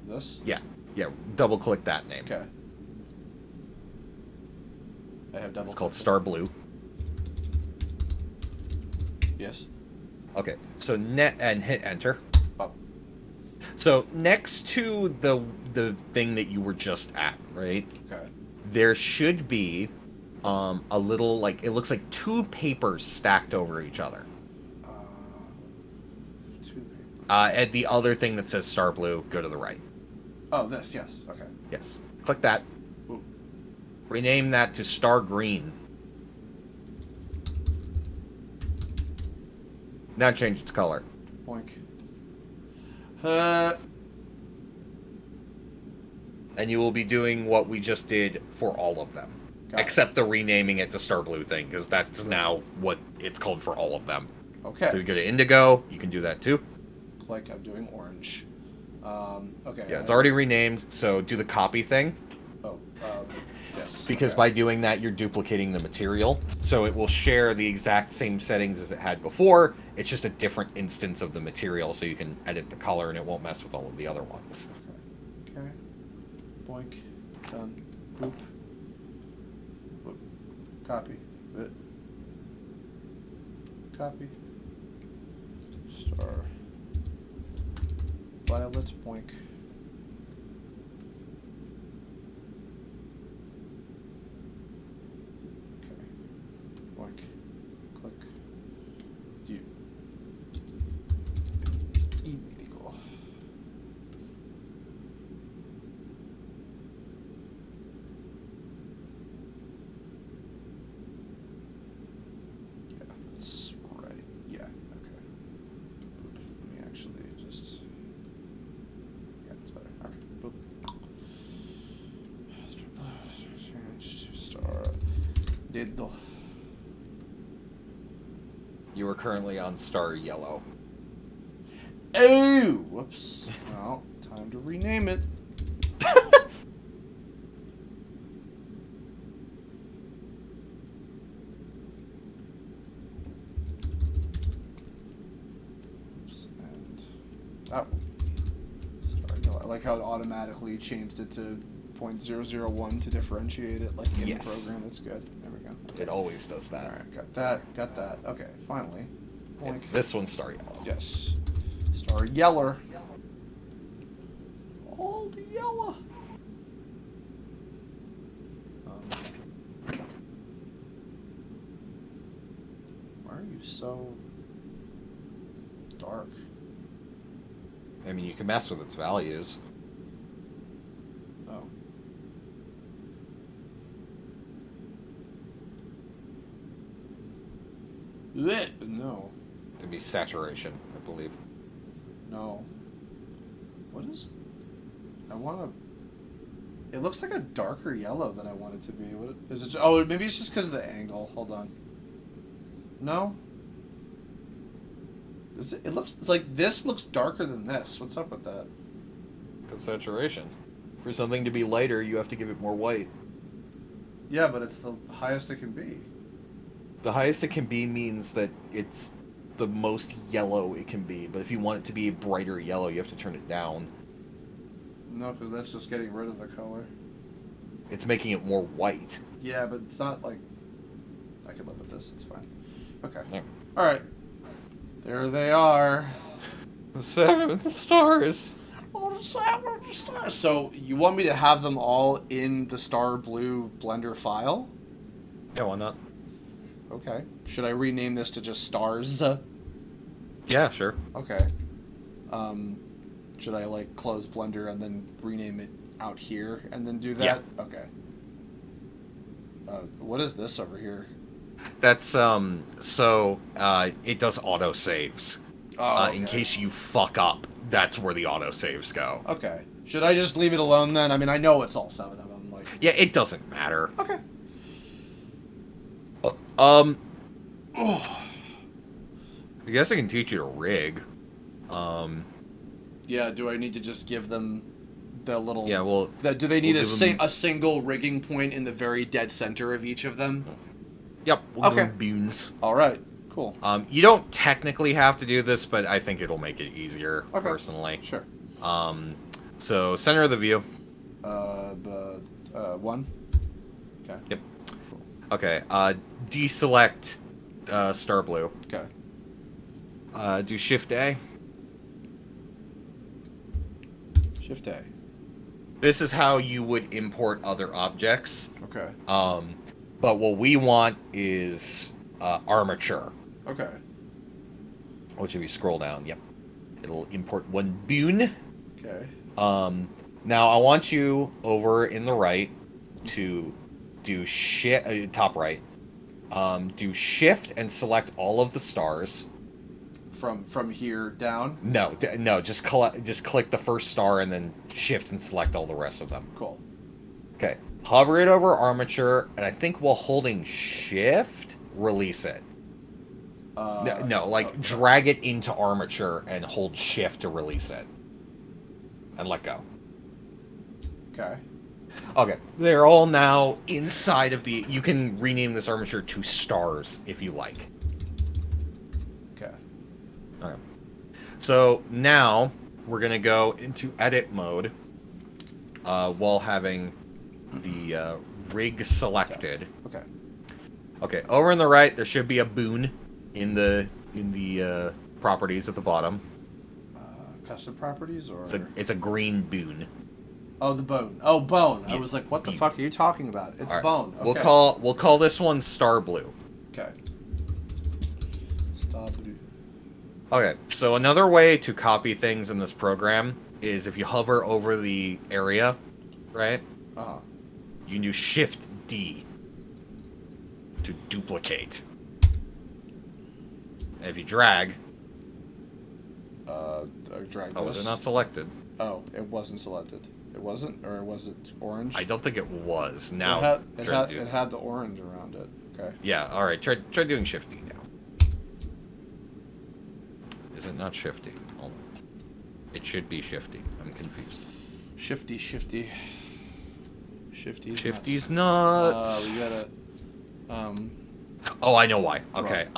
This.
Yeah, double click that name.
Okay. I have double.
It's called Star Blue.
Yes.
Okay, so and hit enter.
Oh.
So next to the thing that you were just at, right?
Okay.
There should be a little, like, it looks like two papers stacked over each other.
Two papers.
And the other thing that says Star Blue, go to the right.
Oh, this. Yes. Okay.
Yes. Click that.
Ooh.
Rename that to Star Green. Now change its color.
Boink.
And you will be doing what we just did for all of them.
Got it.
Except the renaming it to Star Blue thing, because that's now what it's called for all of them.
Okay.
So you go to Indigo, you can do that too.
Click. I'm doing orange. Okay.
Yeah, it's already renamed, so do the copy thing.
Oh. Yes.
Because
okay.
by doing that, you're duplicating the material. So it will share the exact same settings as it had before. It's just a different instance of the material, so you can edit the color and it won't mess with all of the other ones.
Okay. Boink. Done. Boop. Boop. Copy. Bit. Copy. Star. Violet. Boink. Okay. Boink. Click. You. Illegal. Yeah, that's right. Yeah, okay. Let me actually just... Yeah, that's better. Okay, boop. Star blue, change to star... Diddle.
You are currently on Star Yellow.
Oh! Whoops. Well, time to rename it. Oops, and... Oh. Star yellow. I like how it automatically changed it to .001 to differentiate it, like in
Yes.
the program. That's good. There we go.
It always does that.
Alright, got that. Got that. Okay, finally.
And
Boink.
this one's Star Yellow.
Yes. Star Yeller. All the yellow. Why are you so dark?
I mean, you can mess with its values.
Oh. Blech, no.
It'd be saturation, I believe.
No. What is... I want to... It looks like a darker yellow than I want it to be. What is it? Oh, maybe it's just because of the angle. Hold on. No? Is it looks it's like this looks darker than this. What's up with that?
That's saturation. For something to be lighter, you have to give it more white.
Yeah, but it's the highest it can be.
The highest it can be means that it's the most yellow it can be. But if you want it to be a brighter yellow, you have to turn it down.
No, because that's just getting rid of the color.
It's making it more white.
Yeah, but it's not like... I can live with this. It's fine. Okay.
Yeah.
All right. There they are.
The 7 stars.
Oh, the 7 stars. So you want me to have them all in the Star Blue Blender file?
Yeah, why not?
Okay. Should I rename this to just Stars?
Yeah, sure.
Okay. Should I like close Blender and then rename it out here and then do that?
Yeah.
Okay. What is this over here?
That's it does auto saves.
Okay.
In case you fuck up, that's where the auto saves go.
Okay. Should I just leave it alone then? I mean, I know it's all 7 of them. Like.
Yeah, it doesn't matter.
Okay.
I guess I can teach you to rig.
Yeah. Do I need to just give them the little?
Yeah. Well.
Do they need
we'll
a single rigging point in the very dead center of each of them?
Yep. We'll
Okay.
do boons.
All right. Cool.
You don't technically have to do this, but I think it'll make it easier, personally.
Sure.
So center of the view.
1. Okay.
Yep. Okay. Deselect Star Blue.
Okay.
Do Shift A.
Shift A.
This is how you would import other objects.
Okay.
But what we want is armature.
Okay.
Which, if you scroll down, yep, it'll import one boon.
Okay.
Now I want you over in the right to do top right. Do Shift and select all of the stars.
From here down.
No, just click the first star and then Shift and select all the rest of them.
Cool.
Okay. Hover it over armature, and I think while holding Shift, release it. Drag it into armature and hold Shift to release it. And let go.
Okay.
Okay. They're all now inside of the... You can rename this armature to stars if you like.
Okay.
Okay. So now we're going to go into edit mode while having the rig selected.
Okay.
Okay. Over on the right, there should be a boon in the properties at the bottom.
Custom properties or
It's a green boon.
oh, the bone. Oh, bone.
Yeah.
I was like, what the fuck are you talking about? It's
All right.
bone. Okay.
We'll call this one Star Blue.
Okay. Star Blue.
Okay. So another way to copy things in this program is if you hover over the area, right?
Uh-huh.
You can do Shift D to duplicate. And if you drag,
Drag
oh,
this.
was it not selected?
Oh, it wasn't selected. It wasn't, or was it orange?
I don't think it was. Now,
it had the orange around it. Okay.
yeah. All right. Try doing Shift D now. Is it not Shift D? Hold on. It should be Shift D. I'm confused.
Shifty.
Shifty's nuts.
We gotta.
Oh, I know why. Okay.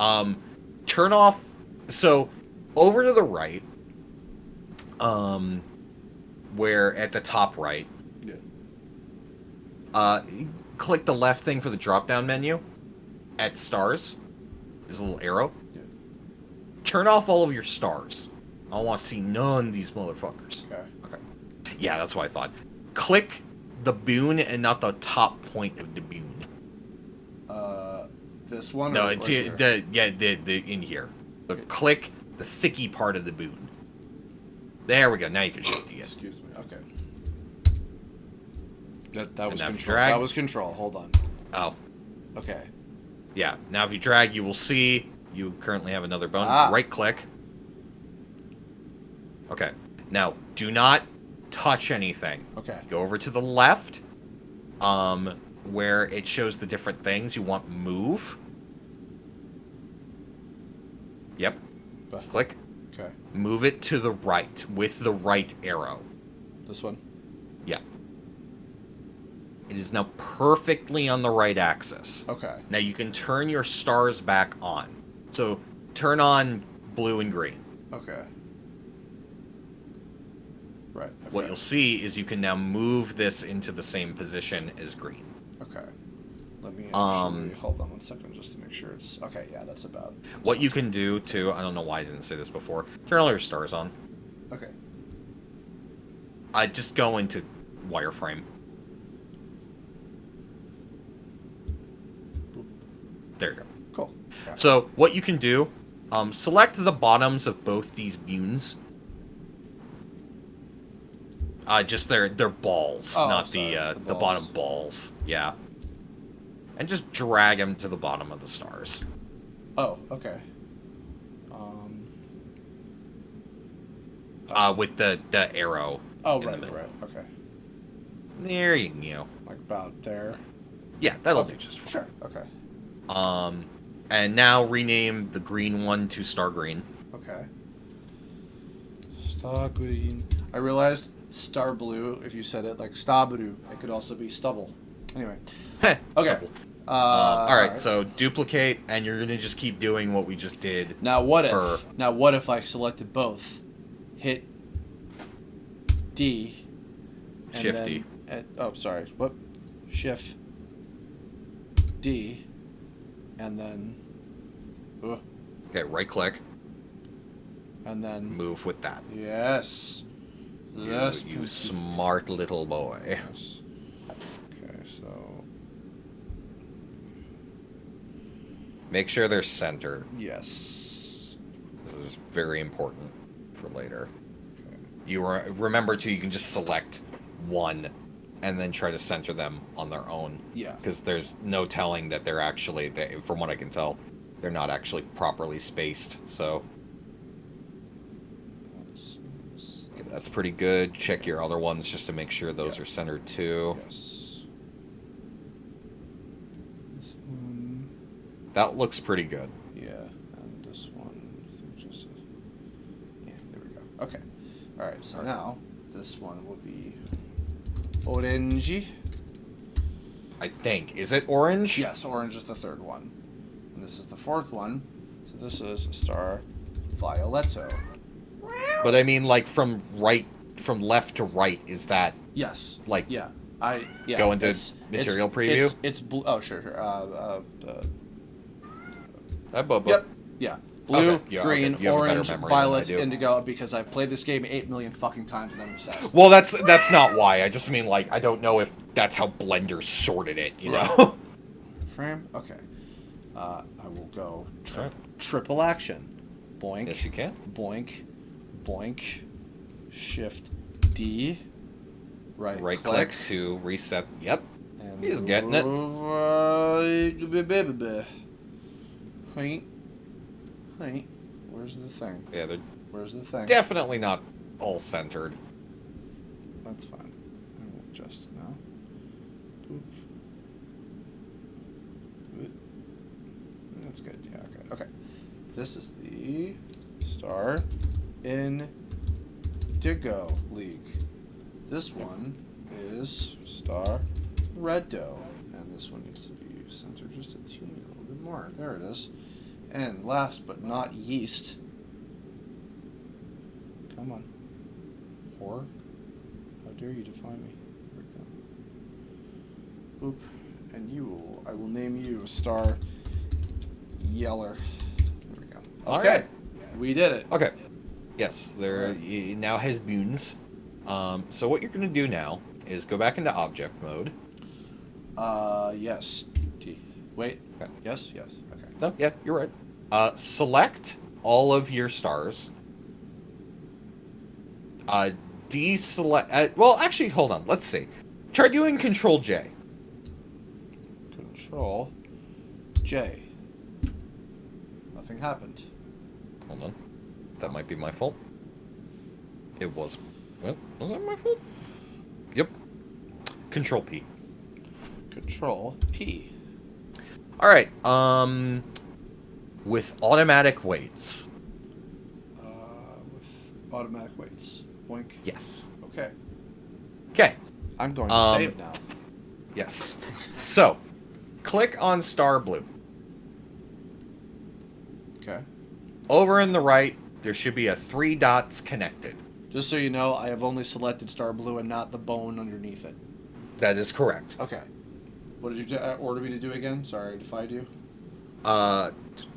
Turn off. So, over to the right. Where at the top right.
Yeah.
Click the left thing for the drop-down menu. At stars. There's a little arrow.
Yeah.
Turn off all of your stars. I don't want to see none of these motherfuckers.
Okay.
Okay. Yeah, that's what I thought. Click the boon and not the top point of the boon.
This one.
No,
or
it's
here?
the in here. But
Okay.
click the thicky part of the boon. There we go. Now you can shift it.
Excuse me. Okay. That was
now if you
control.
drag-
That was control. Hold on.
Oh,
Okay.
yeah. Now if you drag, you will see you currently have another bone.
Ah.
Right click. Okay. Now do not touch anything.
Okay.
Go over to the left. Where it shows the different things you want move. Yep. Click.
Okay.
Move it to the right with the right arrow.
This one.
Yeah. It is now perfectly on the right axis.
Okay.
Now you can turn your stars back on. So turn on blue and green.
Okay. Right. Okay.
What you'll see is you can now move this into the same position as green.
Okay. Let me actually hold on 1 second just to make sure it's okay. Yeah, that's about.
What you can do too, I don't know why I didn't say this before. Turn all your stars on.
Okay.
Just go into wireframe. There you go.
Cool. Okay.
So what you can do, select the bottoms of both these bunes. Just their balls, not
sorry,
the bottom balls. Yeah. And just drag them to the bottom of the stars.
Oh, okay.
With the arrow.
Oh,
in
right,
the middle.
right. Okay.
There you go.
Like about there.
Yeah, that'll
Okay.
do just fine.
Sure. Okay.
And now rename the green one to Star Green.
Okay. Star green. I realized star blue. If you said it like star blue, it could also be stubble. Anyway. Okay.
Stubble.
All
Alright, so duplicate, and you're gonna just keep doing what we just did.
Now what if I selected both? Hit D. And
Shift
then,
D.
Oh, sorry. What? Shift D. And then.
Okay, right click,
And then.
move with that.
Yes. Yes.
You smart little boy.
Yes. Okay, so.
Make sure they're centered.
Yes.
This is very important for later.
Okay.
You remember too, you can just select one and then try to center them on their own.
Yeah.
Because there's no telling that they're actually, from what I can tell, they're not actually properly spaced. So that's pretty good. Check your other ones just to make sure those are centered too.
Yes. This one.
That looks pretty good.
Yeah. And this one. I think just. Yeah, there we go. Okay. Alright, so now this one will be orangey.
I think. Is it orange?
Yes, orange is the third one. And this is the fourth one. So this is a star violetto.
But I mean, like, from left to right, is that
Yes.
like
Yeah. Yeah.
go into material preview?
It's blue. Oh, sure.
Yep.
Yeah. Blue,
Okay, yeah,
green,
okay. You have a better
orange,
memory than I
violet,
do.
indigo. Because I've played this game 8 million fucking times and I'm obsessed.
Well, that's not why. I just mean, like, I don't know if that's how Blender sorted it, you know?
Frame. Okay. I will go
Alright.
triple action. Boink.
Yes, you can.
Boink. Boink. Shift D. Right
Click to reset. Yep.
And
He's getting it.
Hey. Where's the thing?
Yeah, they're
Where's the thing?
definitely not all centered.
That's fine. I will adjust now. Boop. Boop. That's good. Yeah, okay. Okay. This is the Star Indigo League. This one is Star Reddo. And this one needs to be centered just a teeny little bit more. There it is. And last but not least, come on, whore, how dare you defy me? Here we go. Boop, and I will name you Star Yeller. There we go.
All
Okay,
right.
we did it.
Okay. Yes, it now has bunes. So what you're going to do now is go back into object mode.
Yes. Wait.
Okay.
Yes. Okay.
No, yeah, you're right. Select all of your stars. Deselect. Well, actually, hold on. Let's see. Try doing Control J.
Control J. Nothing happened.
Hold on. That might be my fault. It was. What? Was that my fault? Yep. Control P.
Control P.
All right. With automatic weights.
With automatic weights. Boink.
Yes.
Okay.
Okay.
I'm going to save now.
Yes. So, click on Star Blue.
Okay.
Over in the right, there should be a 3 dots connected.
Just so you know, I have only selected Star Blue and not the bone underneath it.
That is correct.
Okay. What did you order me to do again? Sorry, I defied you.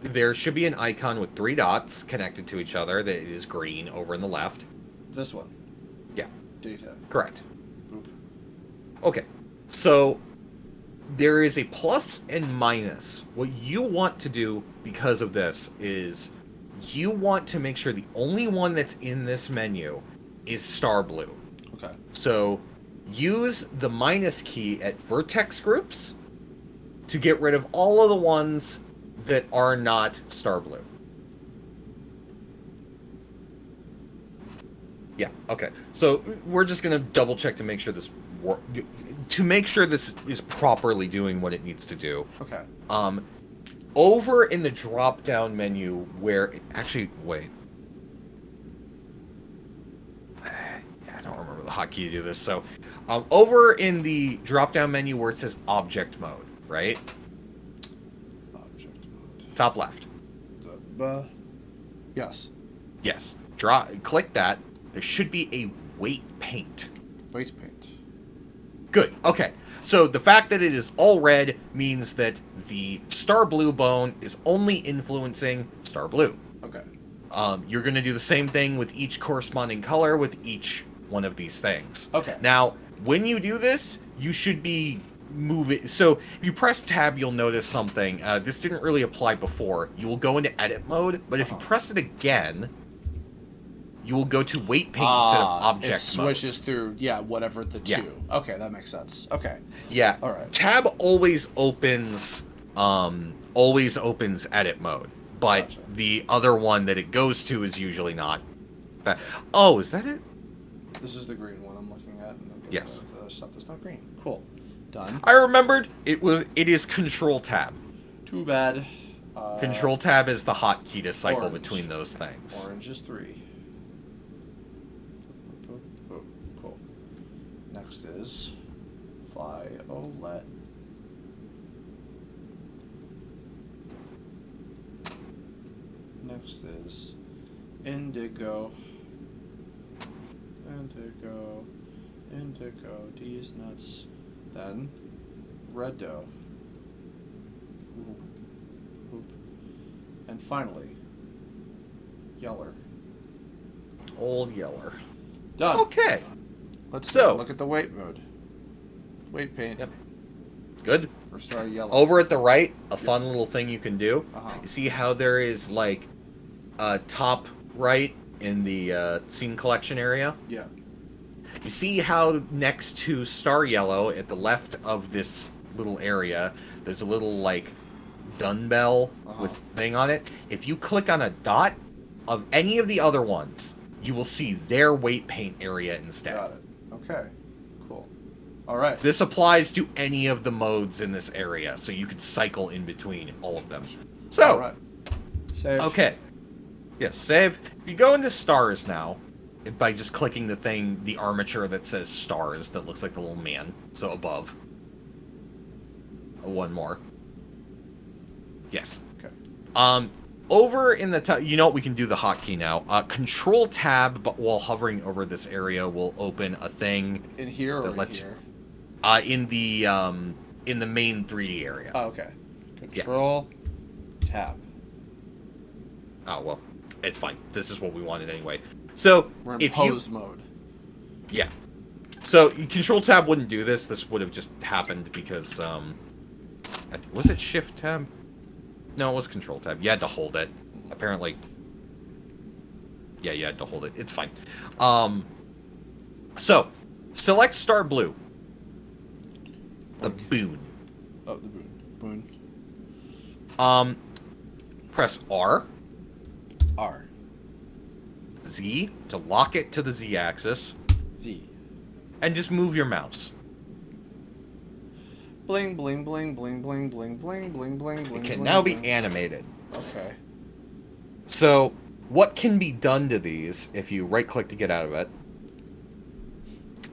There should be an icon with 3 dots connected to each other that is green over in the left.
This one.
Yeah.
Data.
Correct.
Boop.
Okay. So, there is a plus and minus. What you want to do because of this is you want to make sure the only one that's in this menu is Star Blue.
Okay.
So, use the minus key at vertex groups to get rid of all of the ones that are not Star Blue. Yeah, okay. So, we're just going to double check to make sure this is properly doing what it needs to do.
Okay.
Over in the drop-down menu where... Actually, wait. I don't remember the hotkey to do this. So, over in the drop-down menu where it says Object Mode, right?
Object mode.
Top left.
Yes.
Yes. Click that. There should be a weight paint.
Weight paint.
Good. Okay. So the fact that it is all red means that the Star Blue bone is only influencing Star Blue.
Okay.
You're going to do the same thing with each corresponding color with each one of these things.
Okay.
Now, when you do this, you should be moving. So if you press tab, you'll notice something. This didn't really apply before. You will go into edit mode, but if you press it again, you will go to weight paint instead of object mode.
It switches through, whatever the two.
Yeah.
Okay, that makes sense. Okay.
Yeah.
All right.
Tab always opens edit mode, but
Gotcha.
the other one that it goes to is usually not. Oh, is that it?
This is the green one I'm looking at. And I'm getting
Yes.
rid of the stuff that's not green. Cool. Done.
I remembered it is Control Tab.
Too bad.
Control Tab is the hotkey to cycle
orange.
between those things.
Orange is 3. Cool. Next is Violet. Next is Indigo. Indigo. These nuts. Then Red Dough. And finally, Yeller.
Old Yeller.
Done.
Okay.
Let's
So-
look at the weight mode. Weight paint.
Yep. Good.
For Star Yellow.
Over at the right, a fun
Yes.
little thing you can do.
Uh-huh.
You see how there is like top right in the scene collection area?
Yeah.
You see how next to Star Yellow, at the left of this little area, there's a little, like, dumbbell with thing on it? If you click on a dot of any of the other ones, you will see their weight paint area instead.
Got it. Okay. Cool. All right.
This applies to any of the modes in this area, so you could cycle in between all of them. So,
All right. Save.
okay. Yes, save. You go into stars now by just clicking the armature that says stars that looks like the little man. So above. One more. Yes.
Okay.
Over in the top, you know what, we can do the hotkey now. Control tab, but while hovering over this area, will open a thing
In here or
that
in
lets
here?
in the main 3D area.
Oh, okay. Control. Tab.
Oh well, it's fine. This is what we wanted anyway. So
We're in
if
pose mode.
yeah, so Control Tab wouldn't do this. This would have just happened because was it Shift Tab? No, it was Control Tab. You had to hold it. Apparently, yeah, you had to hold it. It's fine. So select Star Blue. The boon.
Oh, the boon.
Press R.
R.
Z to lock it to the Z axis,
Z.
and just move your mouse.
Bling, bling, bling, bling, bling, bling, bling, bling, bling, bling.
It can
bling,
now be
bling.
animated.
Okay.
So, what can be done to these if you right-click to get out of it?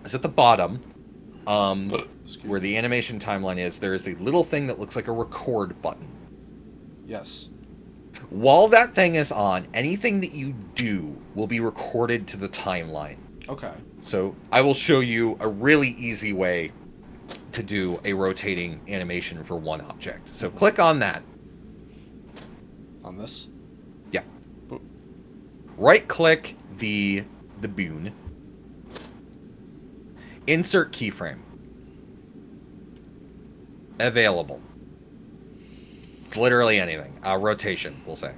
Is at the bottom. where the animation timeline is, there is a little thing that looks like a record button.
Yes.
While that thing is on, anything that you do will be recorded to the timeline.
Okay.
So I will show you a really easy way to do a rotating animation for one object. So click on that.
On this?
Yeah. Right click the boon. Insert keyframe. Available. It's literally anything. Rotation, we'll say.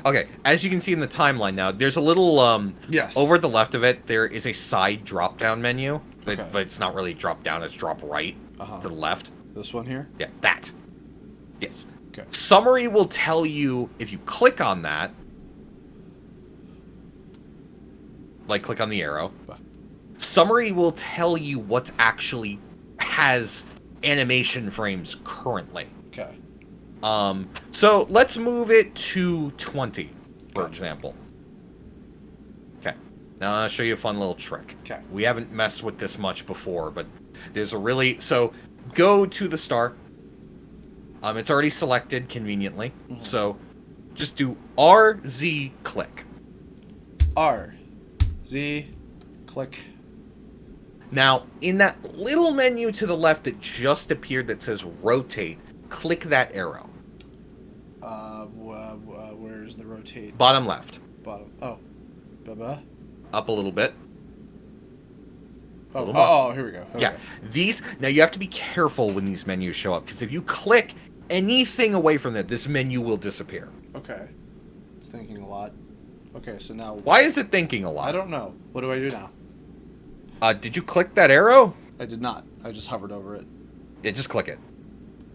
Okay, as you can see in the timeline now, there's a little,
yes.
over the left of it, there is a side drop-down menu.
Okay.
It's not really drop-down, it's drop-right to the left.
This one here?
Yeah, that. Yes.
Okay.
Summary will tell you, if you click on that, like click on the arrow, Summary will tell you what actually has animation frames currently.
Okay.
So let's move it to 20, for example. Okay. Now I'll show you a fun little trick.
Okay.
We haven't messed with this much before, but there's a really... So go to the star. It's already selected conveniently. Mm-hmm. So just do RZ click.
R, Z, click.
Now, in that little menu to the left that just appeared that says rotate, click that arrow.
Where's the rotate?
Bottom left.
Bottom. Oh. Baba.
Up a little bit.
Oh, here we go. Okay.
Yeah. These, now you have to be careful when these menus show up, because if you click anything away from that, this menu will disappear.
Okay. It's thinking a lot. Okay, so now...
Why is it thinking a lot?
I don't know. What do I do now?
Did you click that arrow?
I did not. I just hovered over it.
Yeah, just click it.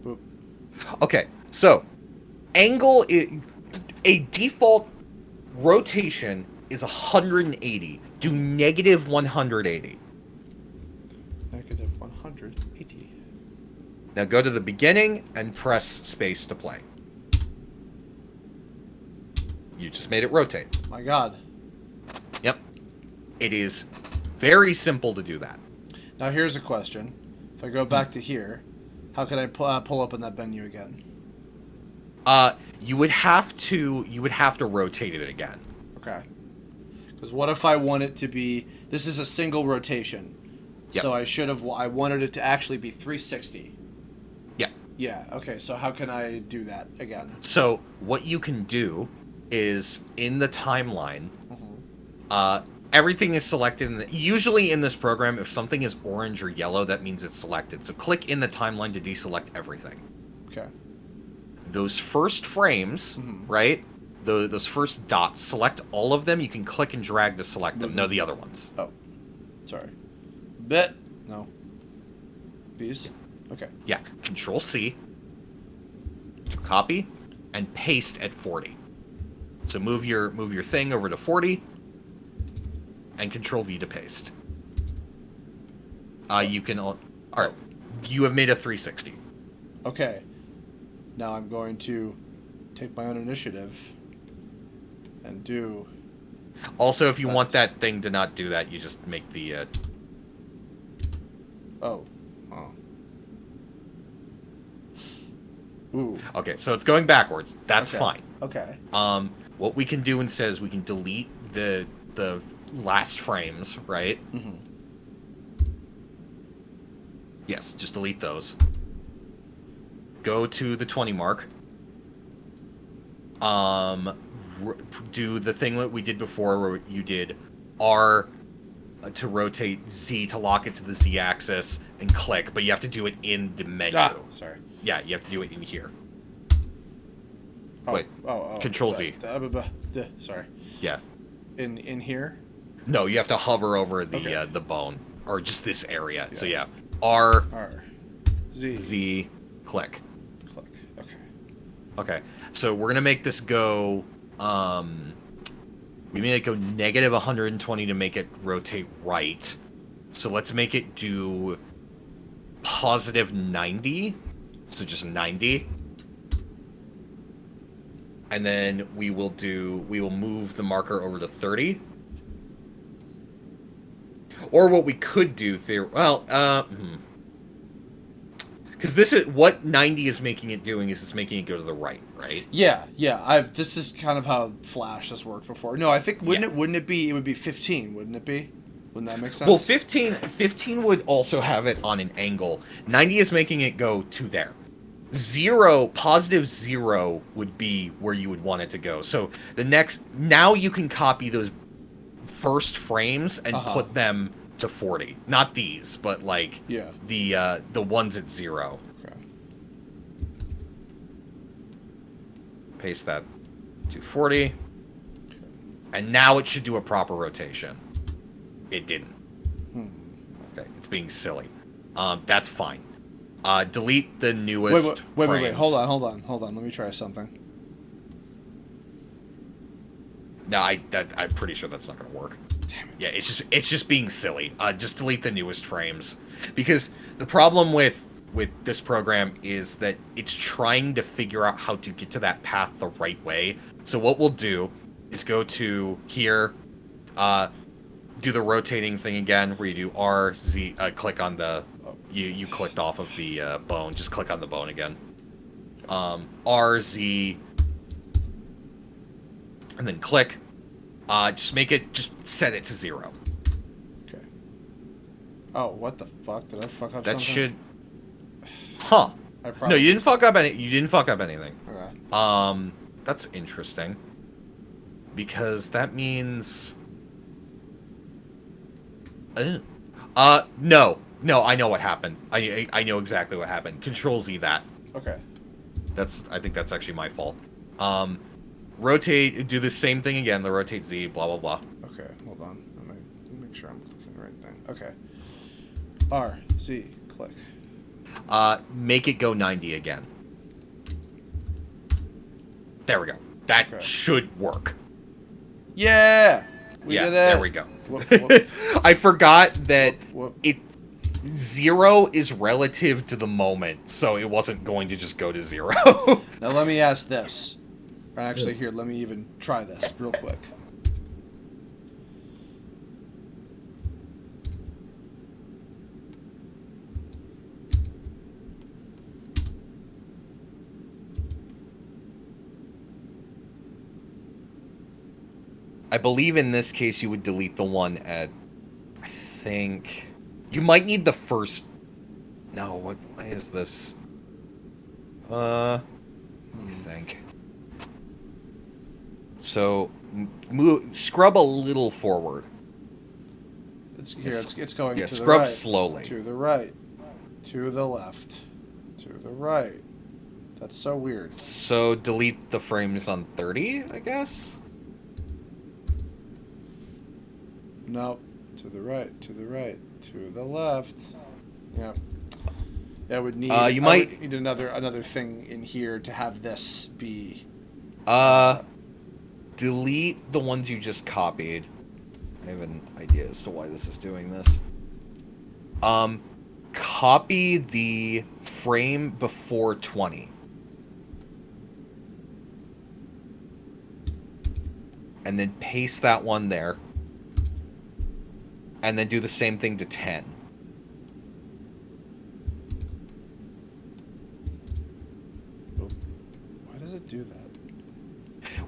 Boop.
Okay, so angle, a default rotation is 180. Do negative 180.
Negative 180.
Now go to the beginning and press space to play. You just made it rotate.
My God.
Yep. It is very simple to do that.
Now here's a question. If I go back to here, how can I pull up in that menu again?
You would have to rotate it again.
Okay. Because what if I want it to be... This is a single rotation.
Yep.
So I wanted it to actually be 360.
Yeah.
Yeah, okay. So how can I do that again?
So what you can do is in the timeline, everything is selected. Usually in this program, if something is orange or yellow, that means it's selected. So click in the timeline to deselect everything.
Okay.
Those first frames, right? Those first dots, select all of them. You can click and drag to select them. No, the other ones.
Oh, sorry. Bit. No. These? Okay.
Yeah. Control C. Copy and paste at 40. So move your thing over to 40 and Control V to paste. You can... All right. You have made a 360.
Okay. Now I'm going to take my own initiative and do...
Also, if you want that thing to not do that, you just make the...
Oh. Ooh.
Okay, so it's going backwards. That's fine.
Okay.
What we can do instead is we can delete the last frames, right?
Mm-hmm.
Yes, just delete those. Go to the 20 mark. Do the thing that we did before where you did R to rotate, Z to lock it to the Z axis, and click, but you have to do it in the menu.
Ah, sorry.
Yeah, you have to do it in here.
Oh,
Wait. Control Z.
Sorry.
Yeah.
In here?
No, you have to hover over the bone, or just this area. Yeah. So yeah, R,
Z,
Z, click.
Click. Okay.
Okay. So we're gonna make this go. We made it go negative 120 to make it rotate right. So let's make it do positive 90. So just 90. And then we will move the marker over to 30. Or what we could do, because this is what 90 is making it doing is it's making it go to the right, right?
Yeah. This is kind of how Flash has worked before. No, I think wouldn't it be? It would be 15, wouldn't it be? Wouldn't that make sense?
Well, 15 would also have it on an angle. 90 is making it go to there. Positive 0 would be where you would want it to go. So now you can copy those first frames and put them to 40. Not these, but like the ones at 0.
Okay.
Paste that to 40. Okay. And now it should do a proper rotation. It didn't. Okay, it's being silly. That's fine. Delete the newest
Wait. Hold on. Let me try something.
No, I'm pretty sure that's not going to work. Damn it. Yeah, it's just being silly. Just delete the newest frames, because the problem with this program is that it's trying to figure out how to get to that path the right way. So what we'll do is go to here, do the rotating thing again, where you do R, Z, click on the... You clicked off of the bone. Just click on the bone again. R, Z, and then click. Just set it to 0.
Okay. Oh, what the fuck? Did I fuck up
that
something?
Should... Huh. No, you didn't fuck up anything.
Okay.
That's interesting. Because that means... No, I know what happened. I know exactly what happened. Control Z that.
Okay.
I think that's actually my fault. Rotate, do the same thing again, the rotate Z, blah, blah, blah.
Okay, hold on. Let me make sure I'm clicking the right thing. Okay. R, Z, click.
Make it go 90 again. There we go. That should work.
Yeah! We did it.
There we go.
Whoop.
I forgot that
Whoop.
0 is relative to the moment, so it wasn't going to just go to 0.
Now let me ask this. Actually, here, let me even try this real quick.
I believe in this case you would delete the one at... I think... You might need the first... No, what is this? Let me think. So, scrub a little forward.
It's going to the
scrub
right.
slowly.
To the right. To the left. To the right. That's so weird.
So, delete the frames on 30, I guess?
No. To the right. To the right. To the left. Yeah. I would need.
You might
need another thing in here to have this be.
Delete the ones you just copied. I have an idea as to why this is doing this. Copy the frame before 20. And then paste that one there. And then do the same thing to 10.
Why does it do that?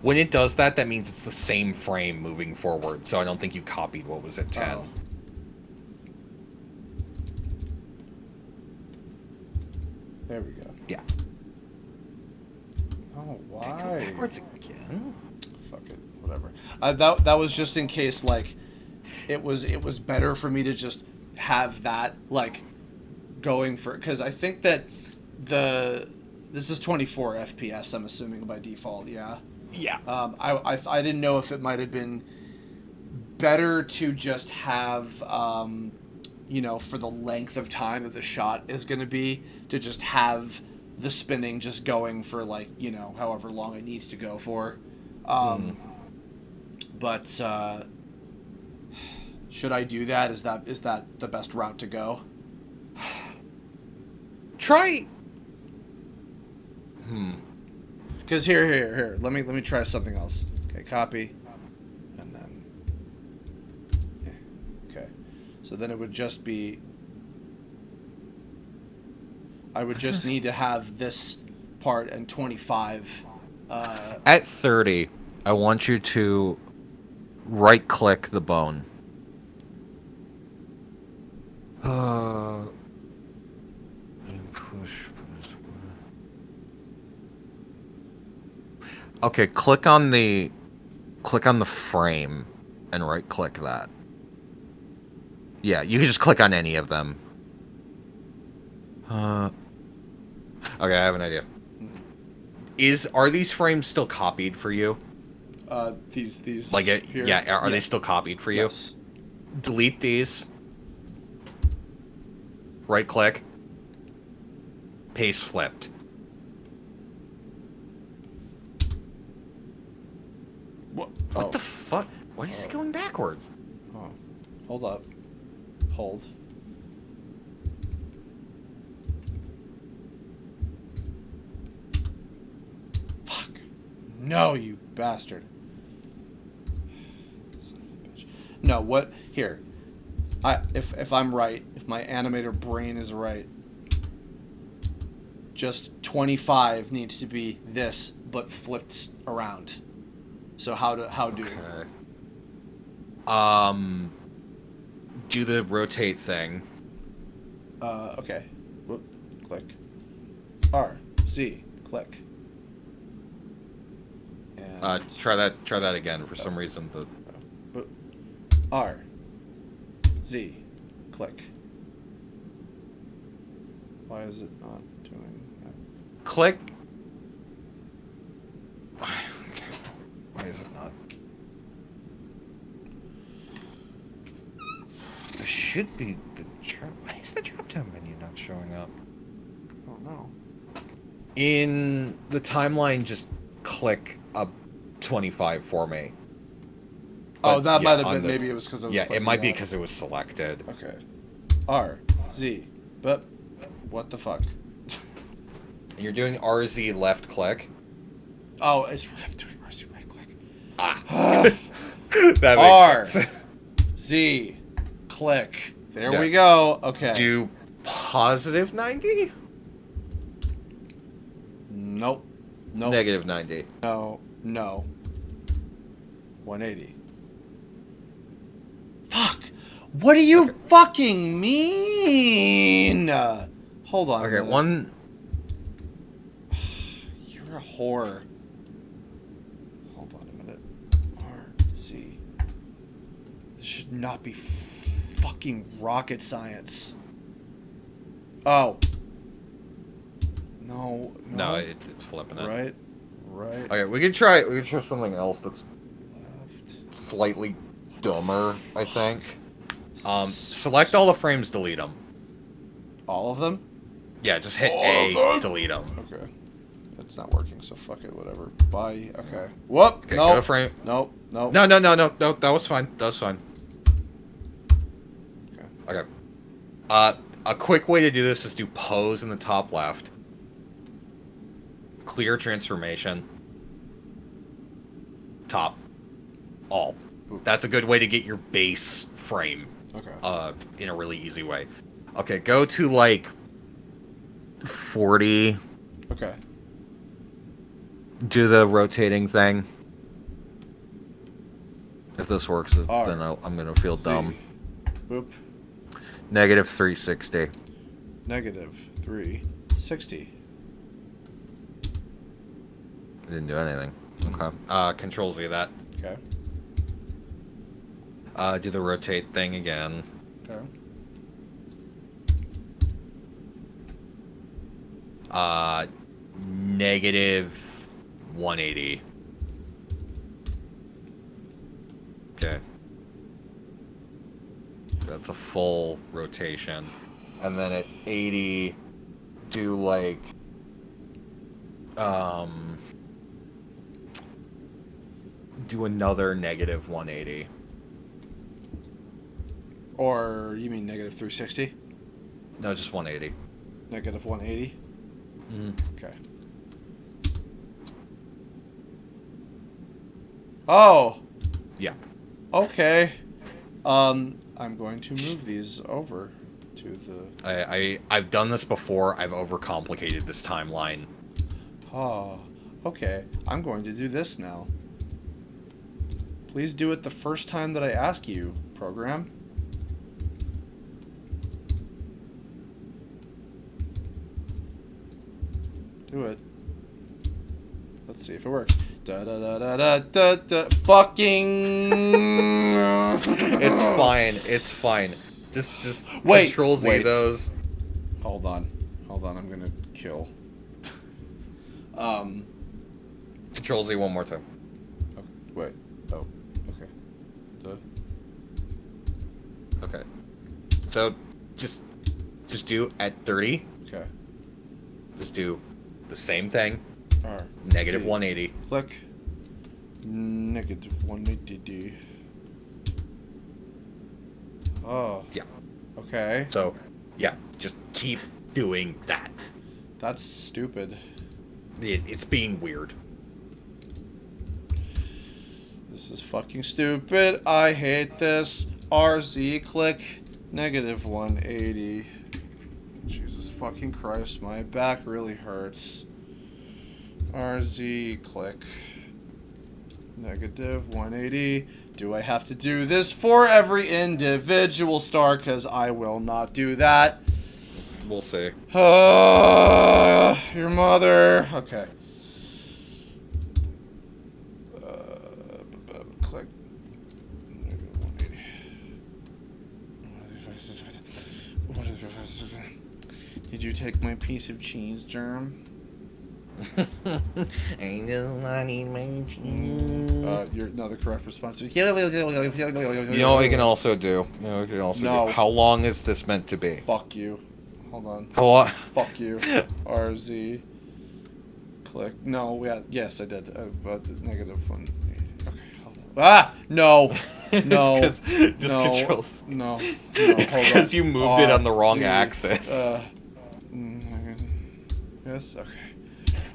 When it does that, that means it's the same frame moving forward. So I don't think you copied what was at 10.
Oh. There we go.
Yeah.
Oh, why?
Go backwards again?
Fuck it. Whatever. That was just in case, like, it was better for me to just have that, like, going for... Because I think that this is 24 FPS, I'm assuming, by default, yeah?
Yeah.
I didn't know if it might have been better to just have, for the length of time that the shot is going to be, to just have the spinning just going for, like, however long it needs to go for. But should I do that? Is that the best route to go?
Try...
Because here. Let me try something else. Okay, copy, and then okay. So then it would just be... I would just need to have this part and 25.
At 30, I want you to right-click the bone. Push. Okay, click on the frame and right-click that. Yeah, you can just click on any of them. Okay, I have an idea. Are these frames still copied for you?
These
Like it?
here?
Yeah. Are they still copied for you?
Yes.
Delete these. Right click. Paste flipped. What the fuck? Why is it going backwards?
Oh. Hold up. Hold. Fuck. No, you bastard. Son of a bitch. No, what? Here. If I'm right, if my animator brain is right, just 25 needs to be this, but flipped around. So how do?
Okay. Do the rotate thing.
Okay. Whoop. Click. R. Z. Click. And
Try that again. For some reason,
R. Z. Click. Why is it not doing that?
click. Why is it not? There should be the drop. Why is the drop down menu not showing up?
I don't know.
In the timeline, just click up 25 for me.
Oh,
But,
that
yeah,
might have
on
been.
the-
Maybe it was because I was.
Yeah, it
clicking
might be
that.
because it was selected.
Okay. R. Z. But what the fuck?
And you're doing RZ left click.
Oh, it's I'm doing RZ right click.
That
R.
makes sense.
Z. Click. There
Yeah.
we go. Okay.
Do positive 90?
Nope. Nope.
Negative 90.
No. No. 180. Fuck. What do you fucking mean? Hold on.
Okay, one.
You're a whore. Hold on a minute. RZ. This should not be fucking rocket science. Oh. No.
No, it's flipping it.
Right. Right.
Okay, we can try something else that's
Left.
slightly dumber, I think. Select all the frames, delete them.
All of them?
Yeah, just hit
All
A,
of them?
delete them.
Okay. It's not working, so fuck it, whatever. Bye. Okay. Whoop!
Okay,
No.
go to frame.
Nope. Nope.
No, that was fine. That was fine. Okay. A quick way to do this is do pose in the top left. Clear transformation. Top. All. That's a good way to get your base frame.
Okay.
In a really easy way. Okay, go to like 40.
Okay.
Do the rotating thing. If this works,
R.
then I'm gonna feel
Z.
dumb.
Boop.
Negative 360.
Negative 360.
I didn't do anything. Okay. Control Z that.
Okay.
Do the rotate thing again.
Okay.
Negative 180. Okay. That's a full rotation. And then at 80, do like, do another negative 180.
Or you mean negative 360?
No, just 180.
Negative 180?
Mm-hmm.
Okay. Oh!
Yeah.
Okay. I'm going to move these over to the...
I've done this before. I've overcomplicated this timeline.
Oh, okay. I'm going to do this now. Please do it the first time that I ask you, program. Do it. Let's see if it works. Da da da da da da da. Fucking.
It's fine. It's fine. Just
Wait,
Control Z
wait.
those.
Hold on. I'm gonna kill.
Control Z one more time.
Okay, wait. Oh. Okay.
Okay. So, just do at 30.
Okay.
Just do the same thing.
R.
Negative
C.
180.
Click. Negative 180D. Oh.
Yeah.
Okay.
So, yeah, just keep doing that.
That's stupid.
It's being weird.
This is fucking stupid. I hate this. RZ click. Negative 180. Jesus fucking Christ, my back really hurts. RZ click. Negative 180. Do I have to do this for every individual star? Because I will not do that.
We'll see.
Your mother. Okay. Click. Negative 180. Did you take my piece of cheese, Jerm?
I just wanted my
The correct response is
You know what we can also do?
No.
How long is this meant to be?
Fuck you. Hold on.
How long?
Fuck you. RZ. Click. No, yeah, yes, I did. But the negative 1. Okay, hold on. Ah! No! No.
Just
no.
controls.
No.
It's
Hold
because
on.
you moved it on the wrong
RZ,
axis.
Yes? Okay.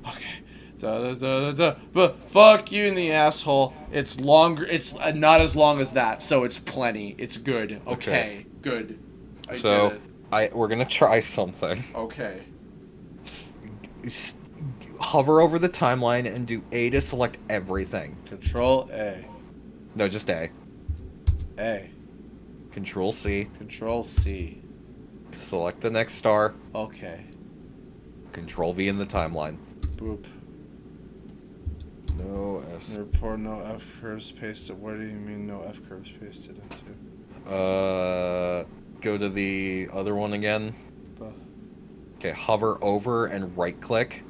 Okay. Da da da da da. But fuck you in the asshole. It's longer. It's not as long as that, so it's plenty. It's good. Okay. Good. I
So,
did it.
we're gonna try something.
Okay.
Hover over the timeline and do A to select everything.
Control A.
No, just A.
A.
Control C.
Control C.
Select the next star.
Okay.
Control V in the timeline.
Boop.
No F.
Report no F curves pasted. What do you mean no F curves pasted into?
Go to the other one again. Okay, hover over and right click.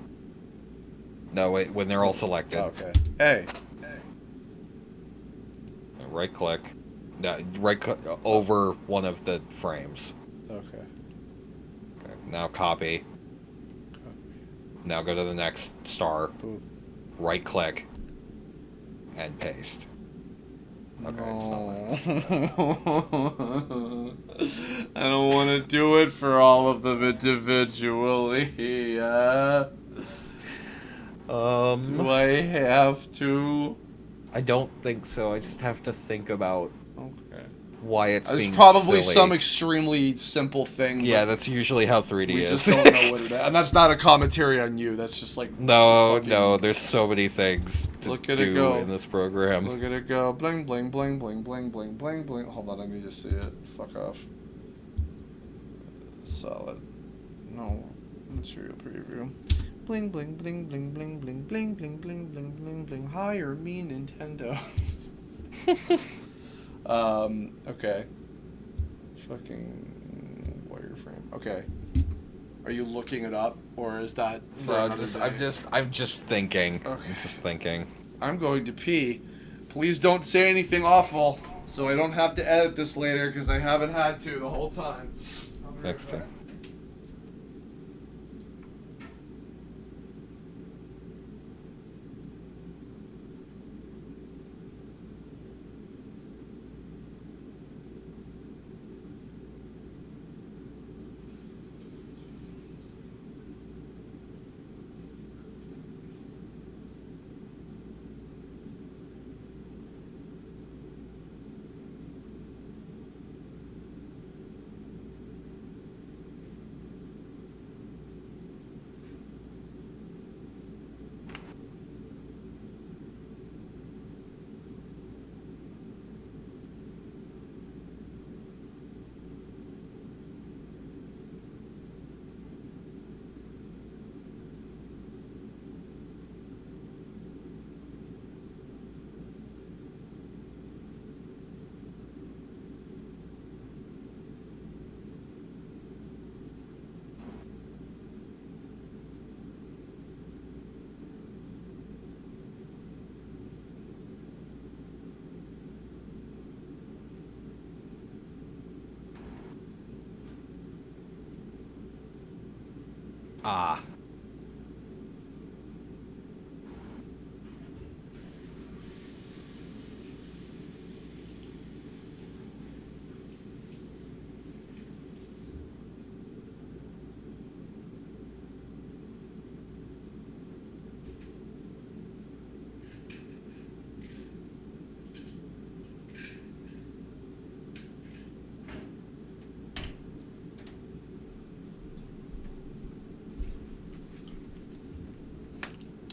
No, wait, when they're all selected.
Okay. A.
Right click. No, right click over one of the frames.
Okay.
Okay, now copy. Now go to the next star.
Boop.
Right click. And paste. Okay, it's not like
I don't want to do it for all of them individually. Do I have to?
I don't think so. I just have to think about
Okay.
why it's
There's
being
probably
silly.
some extremely simple thing.
Yeah,
but
that's usually how 3D
we
is.
just don't know what it is. And that's not a commentary on you. That's just like...
No,
fucking-
no, there's so many things to
Look at it
do
go.
in this program.
Look at it go. Bling, bling, bling, bling, bling, bling, bling, bling. Hold on, let me just see it. Fuck off. Solid. No. Material preview. Bling, bling, bling, bling, bling, bling, bling, bling, bling, bling, bling, bling. Hire me, Nintendo. Okay. Fucking wireframe. Okay. Are you looking it up, or is that for
No,
another day?
I'm just thinking.
Okay.
I'm just thinking.
I'm going to pee. Please don't say anything awful, so I don't have to edit this later, because I haven't had to the whole time. I'll be right
Next
back.
time. Ah.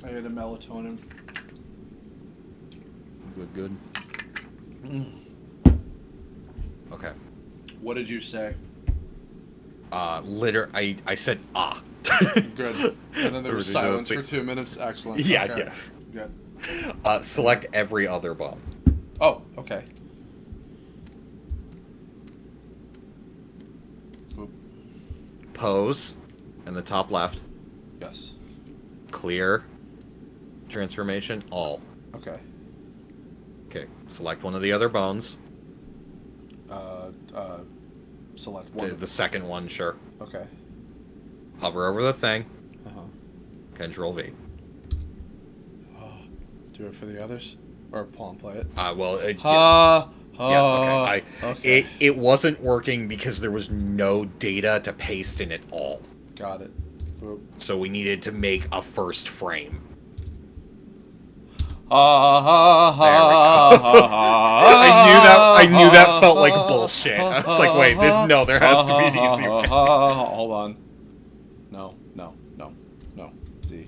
I ate a melatonin.
Good. Okay.
What did you say?
I said ah.
Good. And then there was silence for 2 minutes. Excellent.
Yeah,
okay.
yeah.
Good.
Select every other bomb.
Oh, okay. Boop.
Pose in the top left.
Yes.
Clear. Transformation. All.
Okay.
Okay. Select one of the other bones.
Select one.
The second one, sure.
Okay.
Hover over the thing.
Uh-huh.
Control V.
Do it for the others? Or Paul play it?
Well,
Okay.
Okay. It wasn't working because there was no data to paste in at all.
Got it. Boop.
So we needed to make a first frame. I knew that felt like bullshit. I was like, wait, there has to be an easy way.
Hold on. No. Z.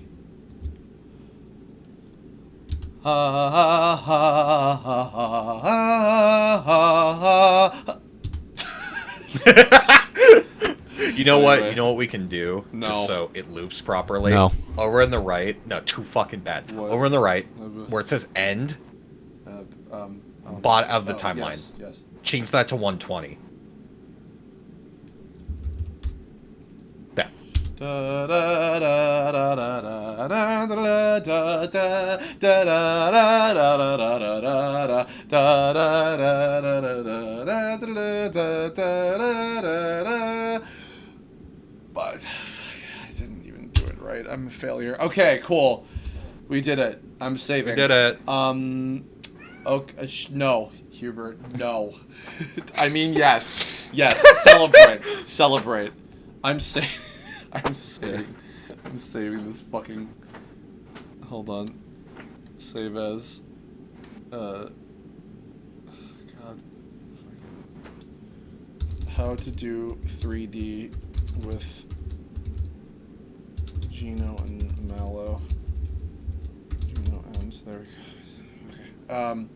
You know what?
Anyway.
You know what we can do?
No.
Just so it loops properly.
No.
Over on the right. No, too fucking bad.
What?
Over on the right, where it says end, bot of the timeline.
Yes.
Change that to 120. There.
But I didn't even do it right. I'm a failure. Okay, cool. We did it. I'm saving.
We did it.
Okay. No, Hubert. No. I mean, yes. Yes. Celebrate. I'm saving this fucking. Hold on. Save as. God. How to do 3D with Gino and Mallow. Gino and there we go.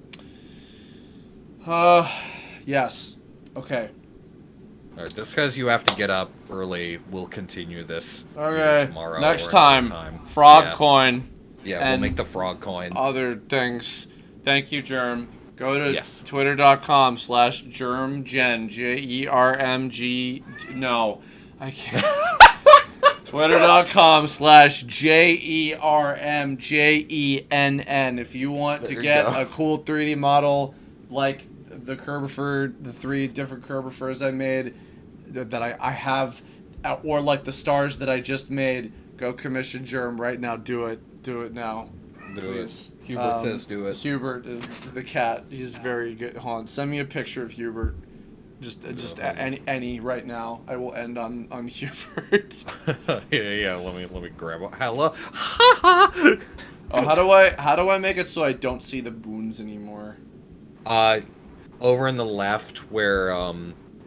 Okay. Yes. Okay.
All right, just because you have to get up early, we'll continue this
Okay.
tomorrow.
Next
or
time.
another time.
Frog
Yeah.
coin.
Yeah, we'll
and
make the frog coin.
Other things. Thank you, Jerm. Go to
Yes.
twitter.com/JermJenn. JermG. No. I can't. Twitter.com/JermJenn. If you want to
There you
get
go.
a cool 3D model like the Kerbifer, the 3 different Kerbifers I made that I have, or like the stars that I just made, go commission Jerm right now. Do it now. Please.
Hubert says do it.
Hubert is the cat. He's very good. Hold on. Send me a picture of Hubert. Just any right now. I will end on Hubert.
yeah. Let me grab it. Hello.
Oh, how do I make it so I don't see the boons anymore?
Over in the left, where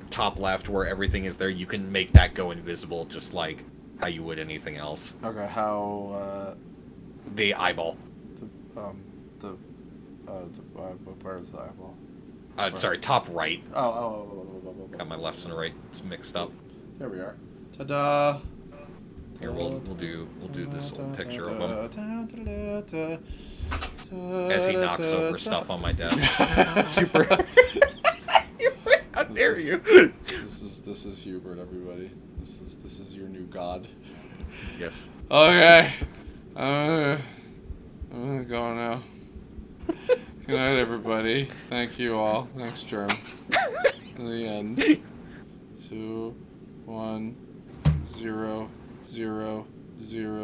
top left, where everything is there, you can make that go invisible, just like how you would anything else.
Okay. How?
The eyeball.
What part of the eyeball?
Sorry, top right.
Oh.
Got my lefts and right. It's mixed up.
There we are. Ta-da!
Here, we'll do this little picture of him as he knocks over stuff on my desk. Hubert, how dare you?
This is Hubert, everybody. This is your new god.
Yes.
Okay. I'm gonna go now. Good night, everybody. Thank you all. Thanks, Jerm. In the end. 2, 1, 0, 0, 0.